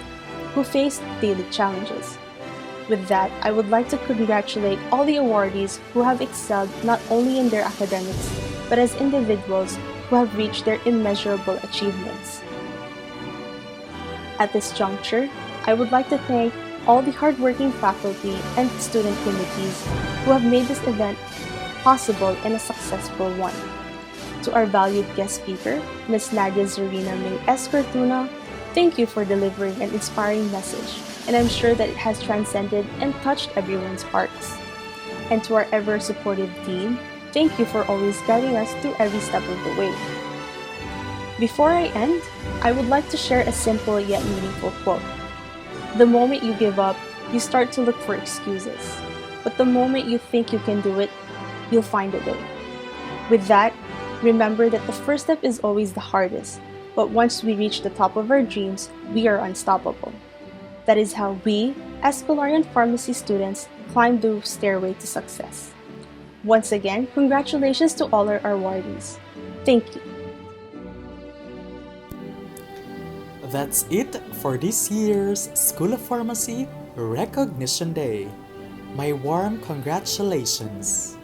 who faced daily challenges. With that, I would like to congratulate all the awardees who have excelled not only in their academics, but as individuals who have reached their immeasurable achievements. At this juncture, I would like to thank all the hardworking faculty and student committees who have made this event possible and a successful one. To our valued guest speaker, Ms. Nadia Zorina Ming Escortuna, thank you for delivering an inspiring message, and I'm sure that it has transcended and touched everyone's hearts. And to our ever-supportive dean, thank you for always guiding us through every step of the way. Before I end, I would like to share a simple yet meaningful quote. The moment you give up, you start to look for excuses. But the moment you think you can do it, you'll find a way. With that, remember that the first step is always the hardest, but once we reach the top of our dreams, we are unstoppable. That is how we, as Escolarian Pharmacy students, climb the stairway to success. Once again, congratulations to all our awardees. Thank you. That's it for this year's School of Pharmacy Recognition Day. My warm congratulations.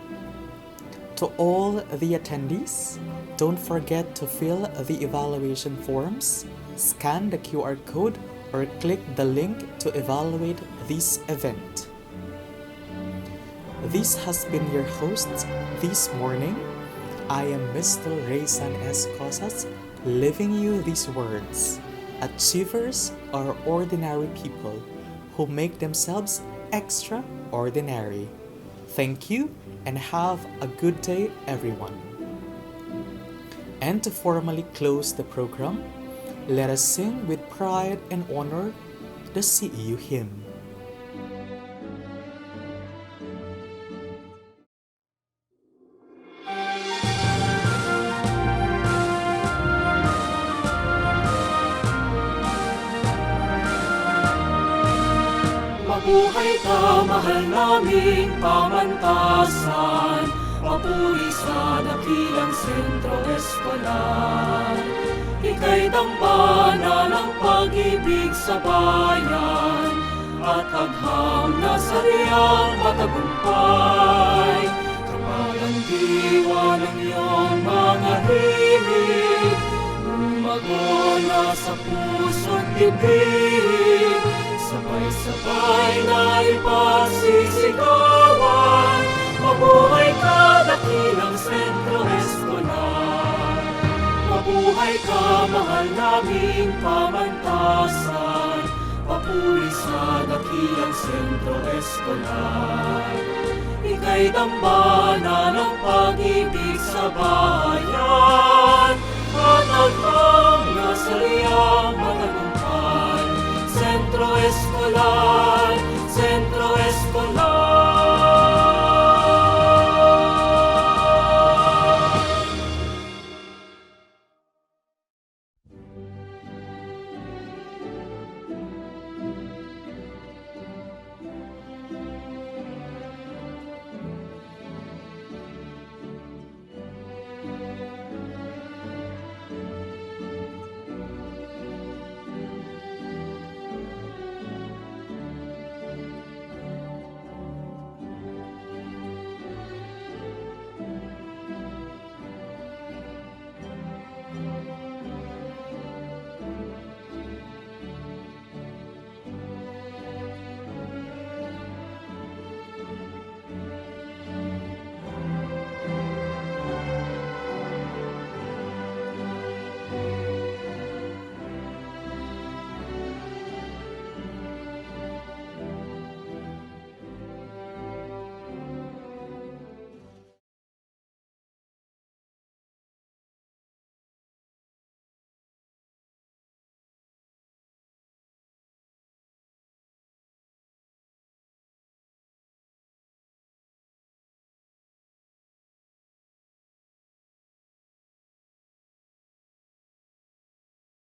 To all the attendees, don't forget to fill the evaluation forms, scan the QR code, or click the link to evaluate this event. This has been your host this morning. I am Mr. Raysan S. Cosas, leaving you these words. Achievers are ordinary people who make themselves extraordinary. Thank you and have a good day, everyone. And to formally close the program, let us sing with pride and honor the CEU hymn. Mabuhay ka, mahal naming pamantasan, papuri sa dakilang sentro eskolar. Ika'y dambana ng pag-ibig sa bayan, at agham na sa riyang matagumpay. Kapag ang diwa ng iyong mga himig, umagona sa puso't dibdib, sabay-sabay na ipagsisigawan. Mabuhay ka, dakilang sentro eskolar. Mabuhay ka, mahal naming pamantasan, papuri sa dakilang sentro eskolar. Ika'y dambana ng pag-ibig sa bayan,